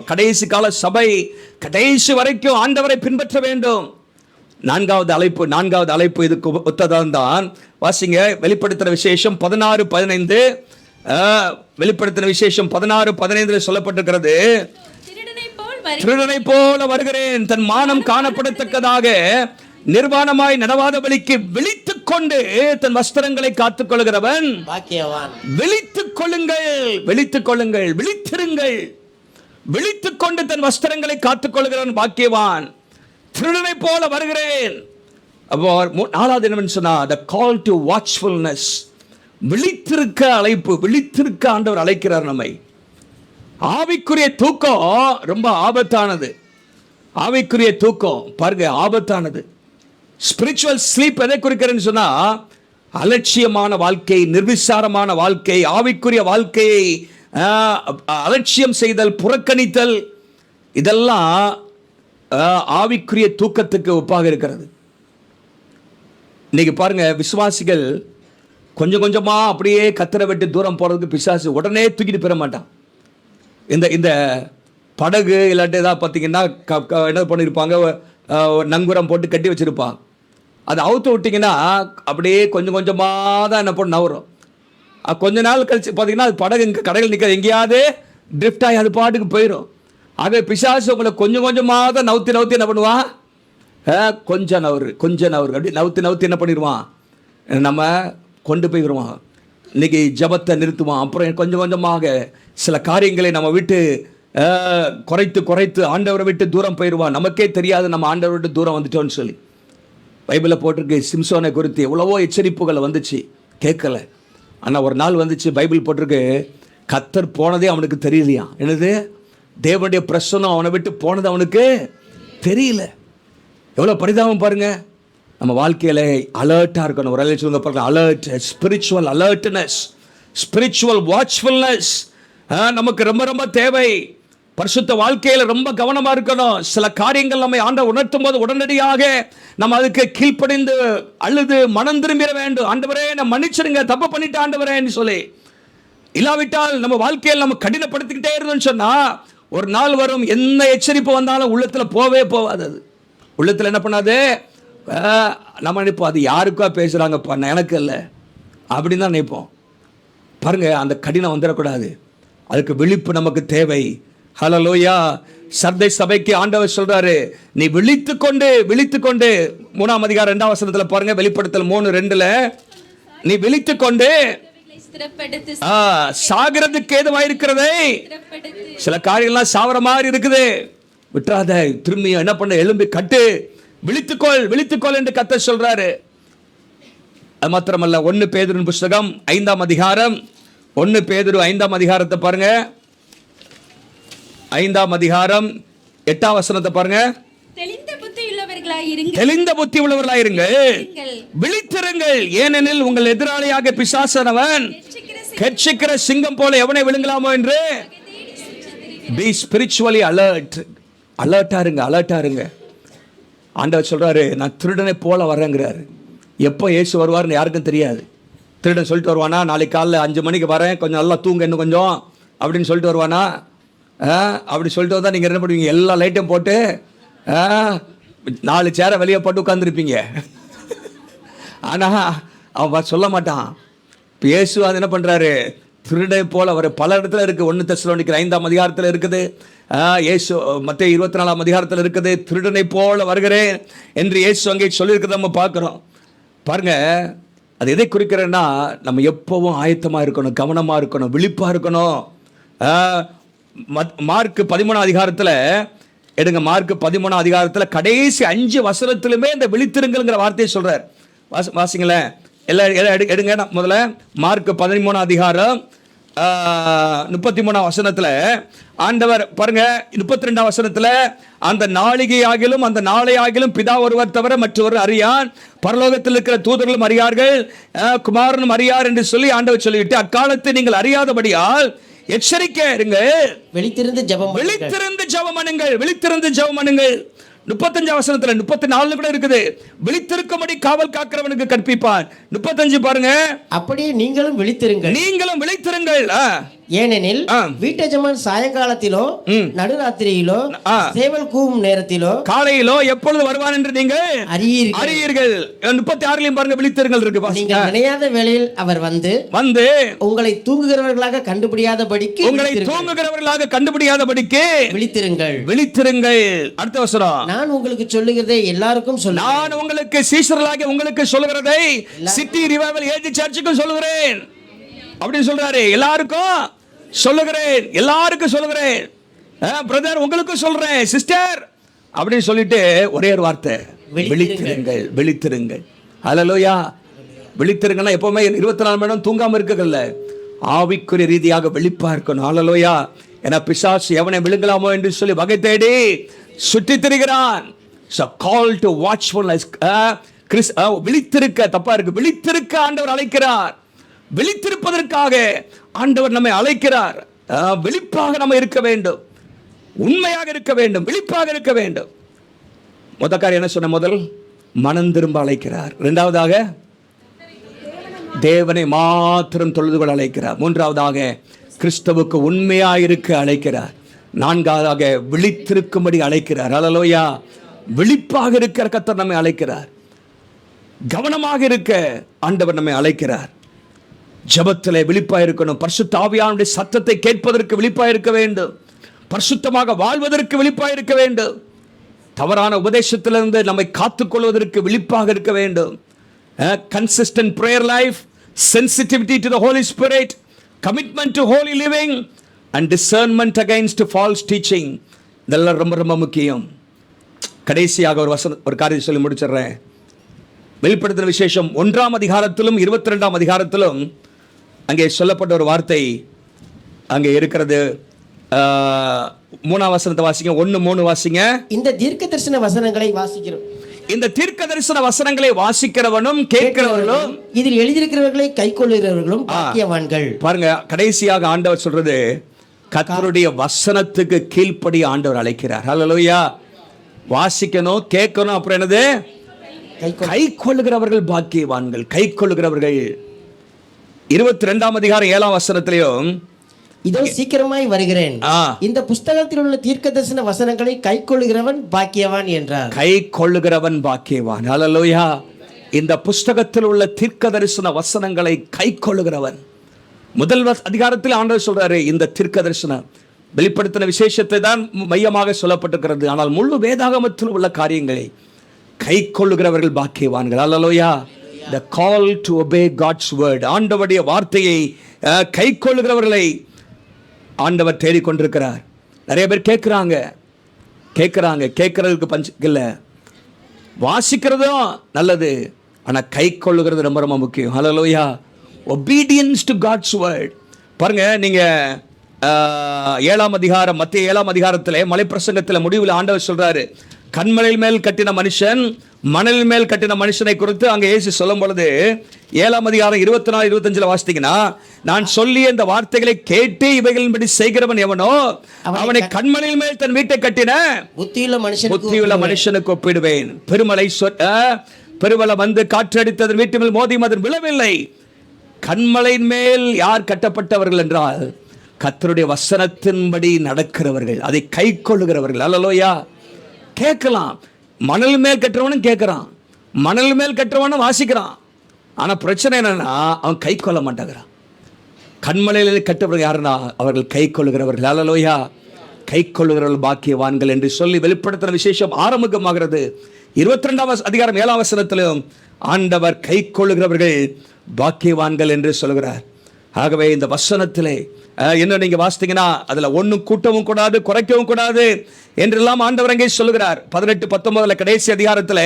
கடைசி கால சபை கடைசி வரைக்கும் ஆண்டவரை பின்பற்ற வேண்டும். நான்காவது அழைப்பு இதுக்கு ஒத்ததான் தான். வாசிங்க வெளிப்படுத்தின விசேஷம் 16:15. வெளிப்படுத்தின விசேஷம் 16:15 சொல்லப்பட்டிருக்கிறது, திருடனை போல வருகிறேன், தன் மானம் காணப்படத்தக்கதாக நிர்வாணமாய் நடவாதபடிக்கு விழித்துக் கொண்டு தன் வஸ்திரங்களை காத்துக் கொள்கிறவன் பாக்கியவான். விழித்துக் கொள்ளுங்கள், விழித்திருங்கள். விழித்துக் கொண்டு தன் வஸ்திரங்களை காத்துக் கொள்கிறவன் பாக்கியவான். திருடனை போல வருகிறேன். அப்போ நாலாவது என்னன்னு சொன்னா, the call to watchfulness. விழித்திருக்க அழைப்பு, விழித்திருக்க ஆண்டவர் அழைக்கிறார் நம்மை. ஆவிக்குரிய தூக்கம் ரொம்ப ஆபத்தானது. ஆவிக்குரிய தூக்கம் பாருங்க ஆபத்தானது. ஸ்பிரிச்சுவல் ஸ்லீப் எதை குறிக்கிறேன்னு சொன்னா, அலட்சியமான வாழ்க்கை, நிர்விசாரமான வாழ்க்கை, ஆவிக்குரிய வாழ்க்கையை அலட்சியம் செய்தல், புறக்கணித்தல், இதெல்லாம் ஆவிக்குரிய தூக்கத்துக்கு ஒப்பாக இருக்கிறது. இன்னைக்கு பாருங்க, விசுவாசிகள் கொஞ்சம் கொஞ்சமா அப்படியே கத்தரை விட்டு தூரம் போறதுக்கு பிசாசு உடனே தூக்கிட்டு பெற மாட்டான். இந்த படகு இல்லாட்டி ஏதாவது பார்த்தீங்கன்னா என்ன பண்ணியிருப்பாங்க, நங்குரம் போட்டு கட்டி வச்சிருப்பாங்க. அதை அவுத்து விட்டிங்கன்னா அப்படியே கொஞ்சம் கொஞ்சமாக தான் என்ன பண்ண நவரும். கொஞ்ச நாள் கழிச்சு பார்த்தீங்கன்னா அது படகு இங்கே கடையில் நிற்காது, எங்கேயாவது ட்ரிஃப்ட் ஆகி அது பாட்டுக்கு போயிடும். ஆக பிசாசு உங்களை கொஞ்சம் கொஞ்சமாக தான் நவுத்தி என்ன பண்ணுவான், கொஞ்சம் நவரு அப்படி நவுத்தி என்ன பண்ணிடுவான், நம்ம கொண்டு போயிடுவான். இன்னைக்கு ஜபத்தை நிறுத்துவான். அப்புறம் கொஞ்சம் கொஞ்சமாக சில காரியங்களை நம்ம விட்டு குறைத்து ஆண்டவரை விட்டு தூரம் போயிடுவான். நமக்கே தெரியாது நம்ம ஆண்டவரை விட்டு தூரம் வந்துட்டோன்னு சொல்லி. பைபிளில் போட்டிருக்கு, சிம்சோனை குறித்து எவ்வளவோ எச்சரிப்புகள் வந்துச்சு, கேட்கல. ஆனால் ஒரு நாள் வந்துச்சு, பைபிள் போட்டிருக்கு, கத்தர் போனதே அவனுக்கு தெரியலையா. என்னது, தேவனுடைய பிரசன்னம் அவனை விட்டு போனது அவனுக்கு தெரியல. எவ்வளோ பரிதாபம் பாருங்க. நம்ம வாழ்க்கையில் அலர்ட்டாக இருக்கணும். ஒரு சொல்லுங்க பாருங்க, அலர்ட், ஸ்பிரிச்சுவல் அலர்ட்னஸ், ஸ்பிரிச்சுவல் வாட்ச்ஃபுல்னஸ் நமக்கு ரொம்ப ரொம்ப தேவை. பரிசுத்த வாழ்க்கையில் ரொம்ப கவனமாக இருக்கணும். சில காரியங்கள் நம்மை ஆண்டவர் உணர்த்தும் போது உடனடியாக நம்ம அதுக்கு கீழ்ப்படிந்து அழுது மனம் திரும்பிட வேண்டும். ஆண்டவரே நான் மன்னிச்சிருங்க, தப்பு பண்ணிட்டு ஆண்டவரேன்னு சொல்லி. இல்லாவிட்டால் நம்ம வாழ்க்கையில் நம்ம கடினப்படுத்திக்கிட்டே இருந்தோம்னு சொன்னால் ஒரு நாள் வரும், எந்த எச்சரிப்பு வந்தாலும் உள்ளத்தில் போகாது. அது உள்ளத்தில் என்ன பண்ணாது, நம்ம நினைப்போம் அது யாருக்கா பேசுகிறாங்கப்பா, எனக்கு இல்லை அப்படின்னு தான் நினைப்போம். பாருங்க, அந்த கடினம் வந்துடக்கூடாது. அதுக்கு விழிப்பு நமக்கு தேவை. ஹல்லேலூயா. சர்தை சபைக்கு ஆண்டவர் சொல்றாரு, நீ விழித்துக்கொண்டு 3ஆம் அதிகாரம் 2ஆம் வசனத்துல பாருங்க, வெளிப்படுத்தல் 3:2, நீ விழித்துக்கொண்டு சாகிறதுக்கு ஏதுவாயிருக்கிறதை. சில காரியங்கள்லாம் சாவர மாதிரி இருக்குது, விட்டுறாத, திரும்பி என்ன பண்ண, எழும்பி கட்டு, விழித்துக்கொள் என்று கர்த்தர் சொல்றாரு. அது மாத்திரமல்ல, 1 பேதுரு புஸ்தகம் 5ஆம் அதிகாரம், 1 பேதுரு 5ஆம் அதிகாரத்தை பாருங்க, 5ஆம் அதிகாரம் 8ஆம் வசனத்தை பாருங்க. தெளிந்த புத்தி உள்ளவர்களாயிருங்கள், விழித்திருங்கள், ஏனெனில் உங்கள் எதிராளியாக பிசாசானவன் கெர்ச்சிக்கிற சிங்கம் போல எவனை விழுங்கலாமோ என்று. பி ஸ்பிரிச்சுவலி அலர்ட்டா இருங்க. ஆண்டவர் சொல்றாரு, நான் திருடனை போல வரேங்கிறாரு. எப்போ இயேசு வருவார்னு யாருக்கும் தெரியாது. திருடன் சொல்லிட்டு வருவானா, நாளைக்கு காலைல 5 மணிக்கு வரேன், கொஞ்சம் நல்லா தூங்க இன்னும் கொஞ்சம் அப்படின்னு சொல்லிட்டு வருவானா? அப்படி சொல்லிட்டு வந்தால் நீங்கள் என்ன பண்ணுவீங்க, எல்லா லைட்டும் போட்டு 4 சேரை வெளியே போட்டு உட்காந்துருப்பீங்க. ஆனால் அவன் சொல்ல மாட்டான். இப்போ இயேசு அது என்ன பண்ணுறாரு, திருடனை போல வர பல இடத்துல இருக்குது. 1 தெசலோனிக்கர் 5ஆம் அதிகாரத்தில் இருக்குது, இயேசு மத்தேயு 24ஆம் அதிகாரத்தில் இருக்குது, திருடனை போல வருகிறேன் என்று இயேசு அங்கே சொல்லியிருக்கிறத நம்ம பார்க்குறோம். பாருங்க, அது எதை குறிக்கிறேன்னா, நம்ம எப்போவும் ஆயத்தமாக இருக்கணும், கவனமாக இருக்கணும், விழிப்பாக இருக்கணும். மார்க் 13ஆம் அதிகாரத்தில் எடுங்க, மார்க் 13ஆம் அதிகாரத்தில் கடைசி 5 வசனத்திலுமே இந்த விழித்திருங்கள்ங்கிற வார்த்தையை சொல்கிறார். வாசிங்களேன், எல்லாம் எடுங்க. முதல்ல மார்க் 13ஆம் அதிகாரம் 33ஆம் வசனத்தில் ஆண்டவர் பாருங்க, 32ஆம் வசனத்தில், அந்த நாளிகையாகிலும் அந்த நாளையாகிலும் பிதா ஒருவர் தவிர மற்றவர் அறியான், பரலோகத்தில் இருக்கிற தூதர்களும் அறியார்கள், குமாரனும் அறியார் என்று சொல்லி ஆண்டவர் சொல்லிவிட்டு, அக்காலத்தை நீங்கள் அறியாதபடியால் எச்சரிக்கை இருங்க, விழித்திருந்து ஜெபம் பண்ணுங்கள். 35 வசனத்துல 34 கூட இருக்குது, விழித்திருக்கும்படி காவல் காக்கிறவனுக்கு கற்பிப்பான். 35 பாருங்க, அப்படியே நீங்களும் விழித்திருங்கள். ஏனெனில் வீட்டெஜமான் சாயங்காலத்திலோ நடுராத்திரியிலோ சேவல் கூவும் நேரத்திலோ காலையிலோ எப்பொழுது வருவான் என்று நீங்கள் அறியீர்கள். 36 பாருங்க, விழித்திருங்கள் இருக்கு. நீங்கள் நினையாத வேளையில் அவர் வந்து உங்களை தூங்குகிறவர்களாக கண்டுபிடியாதபடிக்கு விழித்திருங்கள். அடுத்த வசனம், நான் உங்களுக்கு சொல்லுகிறதை எல்லாருக்கும் சொல்ல, நான் உங்களுக்கு சீஷர்களாக உங்களுக்கு சொல்லுகிறதை சிட்டி ரிவைவல் ஏஜ் சர்ச்சுக்கும் சொல்லுகிறேன் அப்படின்னு சொல்றாரு. எல்லாருக்கும் சொல்லுகிறேன் பிரதர், உங்களுக்கும் சொல்றேன் சிஸ்டர் அப்படின்னு சொல்லிட்டு ஒரே ஒரு வார்த்தை, விழித்திருங்கள். ஹல்லேலூயா. விழித்திருங்கன்னா எப்பவுமே 24 மணி நேரம் தூங்காம இருக்கல, ஆவிக்குரிய ரீதியாக விழிப்பா இருக்கணும். ஹல்லேலூயா. ஏன்னா பிசாசு எவனை விழுங்கலாமோ என்று சொல்லி வகை தேடி சுற்றி திரிகிறான். So call to watchfulness. விழித்திருக்க தப்பா இருக்கு, விழித்திருக்க ஆண்டவர் அழைக்கிறார். விழித்திருப்பதற்காக ஆண்டவர் நம்மை அழைக்கிறார். விழிப்பாக நம்ம இருக்க வேண்டும், உண்மையாக இருக்க வேண்டும், விழிப்பாக இருக்க வேண்டும். முதல் என்ன சொன்ன, முதல் மனம் திரும்ப அழைக்கிறார். இரண்டாவதாக தேவனை மாத்திரம் தொழுது கொள்ள அழைக்கிறார். மூன்றாவதாக கிறிஸ்துவுக்கு உண்மையாக இருக்க அழைக்கிறார். நான்காவதாக விழித்திருக்கும்படி அழைக்கிறார். ஹல்லேலூயா. விழிப்பாக இருக்கிற கர்த்தர் நம்மை அழைக்கிறார். கவனமாக இருக்க ஆண்டவர் நம்மை அழைக்கிறார். ஜெபத்திலே விழிப்பாக இருக்கணும். பரிசுத்த ஆவியானவருடைய சத்தத்தை கேட்பதற்கு விழிப்பாக இருக்க வேண்டும். பரிசுத்தமாக வாழ்வதற்கு விழிப்பாக இருக்க வேண்டும். தவறான உபதேசத்திலிருந்து நம்மை காத்துக்கொள்வதற்கு விழிப்பாக இருக்க வேண்டும். Consistent prayer life, sensitivity to the Holy Spirit, commitment to holy living and discernment against false teaching. இதெல்லாம் ரொம்ப ரொம்ப முக்கியம். கடைசியாக ஒரு காரியத்தை சொல்லி முடிச்சிடுறேன். வெளிப்படுத்தின விசேஷம் 1ஆம் அதிகாரத்திலும் 22ஆம் அதிகாரத்திலும் அங்கே சொல்லப்பட்ட ஒரு வார்த்தை அங்கே இருக்கிறது. 3ஆம் வசனத்தை வாசிங்க. 1:3 வாசிங்க. இந்த தீர்க்க தரிசன வசனங்களை வாசிக்கிறோம். இந்த தீர்க்க தரிசன வசனங்களை வாசிக்கிறவனும் கேட்கிறவர்களும் இதில் எழுதியிருக்கிறவர்களை கைக்கொள்ளுகிறவர்களும் பாக்கியவான்கள். பாருங்க, கடைசியாக ஆண்டவர் சொல்றது, கர்த்தருடைய வசனத்துக்கு கீழ்ப்படி ஆண்டவர் அழைக்கிறார். ஹல்லேலூயா. வாசிக்கணும், கேட்கணும், அப்புறம் என்னது, கை கொள்ளுகிறவர்கள் பாக்கியவான்கள். கை கொள்ளுகிறவர்கள் 22ஆம் அதிகாரம் 7ஆம் வசனத்திலையும், இதோ சீக்கிரமாய் வருகிறேன், இந்த புஸ்தகத்தில் உள்ள தீர்க்கதரிசன வசனங்களை கை கொள்ளுகிறவன் பாக்கியவான் என்றார். கை கொள்ளுகிறவன் பாக்கியவான். ஹல்லேலூயா. இந்த புஸ்தகத்தில் உள்ள தீர்க்கதரிசன வசனங்களை கை கொள்ளுகிறவன். முதல் அதிகாரத்தில் ஆண்டவர் சொல்றாரு, இந்த தீர்க்கதரிசனம் வெளிப்படுத்தின விசேஷத்தை தான் மையமாக சொல்லப்பட்டிருக்கிறது. ஆனால் முழு வேதாகமத்தில் உள்ள காரியங்களை கை கொள்ளுகிறவர்கள் பாக்கியவான்கள். ஹல்லேலூயா. The call to obey God's word. ஆண்டவருடைய வார்த்தையை கை கொள்ளுகிறவர்களை ஆண்டவர் தேடிக்கொண்டிருக்கிறார். நிறைய பேர் கேட்கறதுக்கு பஞ்சம் இல்லை. வாசிக்கிறதும் நல்லது, ஆனால் கை கொள்ளுகிறது ரொம்ப ரொம்ப முக்கியம். ஹல்லேலூயா. obedience to God's word. பாருங்க, நீங்க 7ஆம் அதிகாரம், மத்திய 7ஆம் அதிகாரத்தில் மலைப்பிரசங்கத்தில் முடிவில் ஆண்டவர் சொல்றாரு, கண்மலையில் மேல் கட்டின மனுஷன் மணலில் மேல் கட்டின மனுஷனை குறித்து அங்கே இயேசு சொல்லும் பொழுது 7ஆம் அதிகாரம் 24-25 வாசித்தீங்கன்னா, நான் சொல்லிய இந்த வார்த்தைகளை கேட்டு இவைகளின்படி செய்கிறவன் எவனோ அவனை கண்மலையில் மேல் தன் வீட்டை கட்டின புத்தியுள்ள மனுஷனுக்கு ஒப்பிடுவேன். பெருமழை வந்து காற்றடித்ததன் வீட்டு மேல் மோதியும் அதன் விழவில்லை. கண்மலையின் மேல் யார் கட்டப்பட்டவர்கள் என்றால் கர்த்தருடைய வசனத்தின்படி நடக்கிறவர்கள், அதை கை கொள்ளுகிறவர்கள். ஹல்லேலூயா. கேட்கலாம், மணல் மேல் கட்டுறவனும் கேட்கிறான், மணல் மேல் கட்டுறவனும் வாசிக்கிறான். ஆனா பிரச்சனை என்னன்னா, அவன் கை கொள்ள மாட்டேங்கிறான். கண்மலையில் கட்டுறவர்கள் யாருன்னா அவர்கள் கை கொள்ளுகிறவர்கள். ஹல்லேலூயா. கை கொள்ளுகிறவர்கள் பாக்கியவான்கள் என்று சொல்லி வெளிப்படுத்தின விசேஷம் ஆரம்பமாகிறது. 22ஆம் அதிகாரம் 7ஆம் வசனத்திலும் ஆண்டவர் கை கொள்ளுகிறவர்கள் பாக்கியவான்கள் என்று சொல்கிறார். ஆகவே இந்த வசனத்திலே என்ன நீங்க வாசித்தீங்கன்னா, அதுல ஒன்னும் கூட்டவும் கூடாது, குறைக்கவும் கூடாது என்றெல்லாம் ஆண்டவர் அங்கே சொல்லுகிறார். 18-19 கடைசி அதிகாரத்தில்,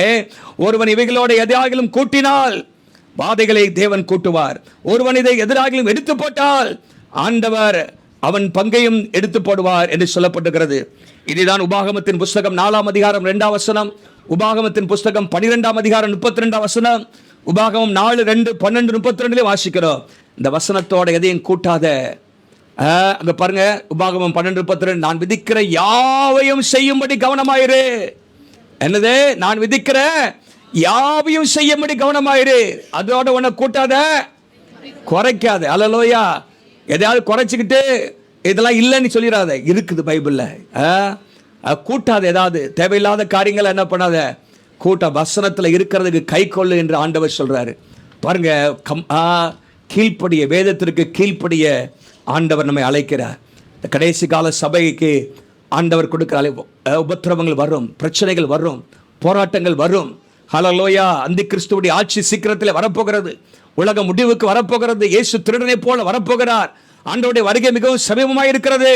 ஒருவன் இவைகளோட எதிராகிலும் கூட்டினால் வாதைகளை தேவன் கூட்டுவார், ஒருவன் இதை எதிராகிலும் எடுத்து போட்டால் ஆண்டவர் அவன் பங்கையும் எடுத்து போடுவார் என்று சொல்லப்பட்டிருக்கிறது. இதுதான் உபாகமத்தின் புஸ்தகம் 4ஆம் அதிகாரம் 2ஆம் வசனம், உபாகமத்தின் புஸ்தகம் 12ஆம் அதிகாரம் 32ஆம் வசனம், உபாகமம் 4:2-12 வாசிக்கிறோம். இந்த வசனத்தோட எதையும் கூட்டாத. அங்க பாருங்க, உபாகமம் 12:32, நான் விதிக்கிற யாவையும் செய்யும்படி கவனமாயிரு. என்னது? நான் விதிக்கிற யாவையும் செய்யும்படி கவனமாயிரு. அதோட உன்னை கூட்டாத, குறைக்காத. ஹல்லேலூயா. எதையாவது குறைச்சிக்கிட்டு இதெல்லாம் இல்லைன்னு சொல்லிடாத, இருக்குது பைபிளில். கூட்டாத, ஏதாவது தேவையில்லாத காரியங்களை என்ன பண்ணாத, கூட்ட வசனத்தில் இருக்கிறதுக்கு கை கொள்ளு என்று ஆண்டவர் சொல்றாரு. பாருங்க, கீழ்ப்படிய, வேதத்திற்கு கீழ்ப்படிய ஆண்டவர் நம்மை அழைக்கிறார். இந்த கடைசி கால சபைக்கு ஆண்டவர் கொடுக்கிற உபத்திரவங்கள் வரும், பிரச்சனைகள் வரும், போராட்டங்கள் வரும். ஹல்லேலூயா. அந்தி கிறிஸ்துவுடைய ஆட்சி சீக்கிரத்தில் வரப்போகிறது. உலக முடிவுக்கு வரப்போகிறது. இயேசு திருடனை போல வரப்போகிறார். ஆண்டவருடைய வருகை மிகவும் சமீபமாக இருக்கிறது.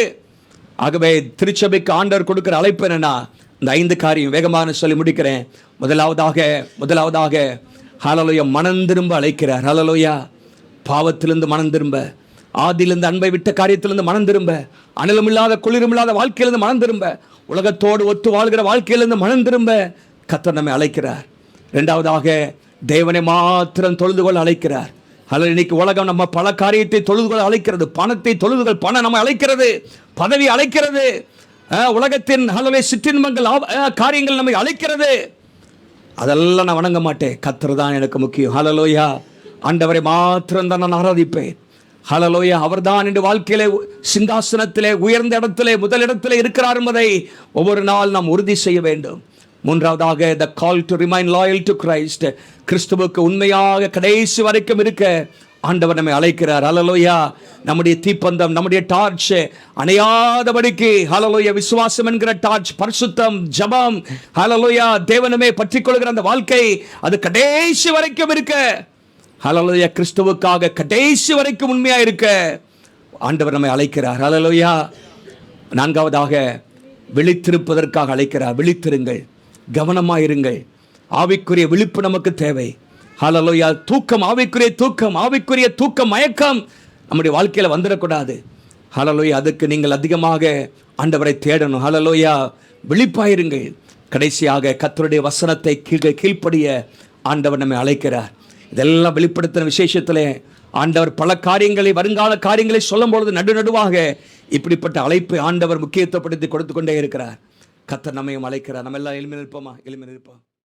ஆகவே திருச்சபைக்கு ஆண்டவர் கொடுக்கிற அழைப்பு என்னன்னா, இந்த 5 காரியம் வேகமாக சொல்லி முடிக்கிறேன். முதலாவதாக ஹல்லேலூயா, மனம் திரும்ப அழைக்கிறார். ஹல்லேலூயா. பாவத்திலிருந்து மனம் திரும்ப, ஆதியிலிருந்து அன்பை விட்ட காரியத்திலிருந்து மனம் திரும்ப, அனலமில்லாத குளிருமில்லாத வாழ்க்கையிலிருந்து மனம் திரும்ப, உலகத்தோடு ஒத்து வாழ்கிற வாழ்க்கையிலிருந்து மனம் திரும்ப கர்த்தர் நம்மை அழைக்கிறார். 2வதாக தேவனை மாத்திரம் தொழுது கொள்ள அழைக்கிறார். அல்லது இன்னைக்கு உலகம் நம்ம பல காரியத்தை தொழுது கொள்ள அழைக்கிறது. பணத்தை தொழுதுகள், பணம் நம்ம அழைக்கிறது, பதவி அழைக்கிறது, உலகத்தின் சிற்றின்பங்கள் காரியங்கள் நம்மை அழைக்கிறது. அதெல்லாம் நான் வணங்க மாட்டேன். கர்த்தர் தான் எனக்கு முக்கியம். ஹல்லேலூயா. ஆண்டவரை மாத்திரம் தான் நான் ஆராதிப்பேன். ஹல்லேலூயா. அவர்தான் இந்த வாழ்க்கையிலே சிங்காசனத்திலே உயர்ந்த இடத்திலே முதலிடத்திலே இருக்கிறார் என்பதை ஒவ்வொரு நாள் நாம் உறுதி செய்ய வேண்டும். 3வதாக the call to remain loyal to Christ. கிறிஸ்துவுக்கு உண்மையாக கடைசி வரைக்கும் இருக்க ஆண்டவர் நம்மை அழைக்கிறார். ஹல்லேலூயா. நம்முடைய தீப்பந்தம், நம்முடைய டார்ச் அணையாதபடிக்கு, ஹல்லேலூயா, விசுவாசம் என்கிற டார்ச், பரிசுத்தம், ஜெபம், ஹல்லேலூயா, தேவனமே பற்றிக் கொள்கிற அந்த வாழ்க்கை அது கடைசி வரைக்கும் இருக்க, ஹல்லேலூயா, கிறிஸ்துவுக்காக கடைசி வரைக்கும் உண்மையா இருக்க ஆண்டவர் நம்மை அழைக்கிறார். ஹல்லேலூயா. 4வதாக விழித்திருப்பதற்காக அழைக்கிறார். விழித்திருங்கள், கவனமாயிருங்கள். ஆவிக்குரிய விழிப்பு நமக்கு தேவை. ஹல்லேலூயா. தூக்கம், ஆவிக்குரிய தூக்கம், மயக்கம் நம்முடைய வாழ்க்கையில் வந்துடக்கூடாது. ஹல்லேலூயா. அதுக்கு நீங்கள் அதிகமாக ஆண்டவரை தேடணும். ஹல்லேலூயா. விழிப்பாயிருங்கள். கடைசியாக கர்த்தருடைய வசனத்தை கீழ்ப்படிய ஆண்டவர் நம்மை அழைக்கிறார். இதெல்லாம் வெளிப்படுத்தின விசேஷத்திலே ஆண்டவர் பல காரியங்களை, வருங்கால காரியங்களை சொல்லும் பொழுது நடுவாக இப்படிப்பட்ட அழைப்பை ஆண்டவர் முக்கியத்துவப்படுத்தி கொடுத்து கொண்டே இருக்கிறார். கர்த்தர் நம்மையும் அழைக்கிறார். நம்ம எல்லாம் எளிமையில் இருப்போமா?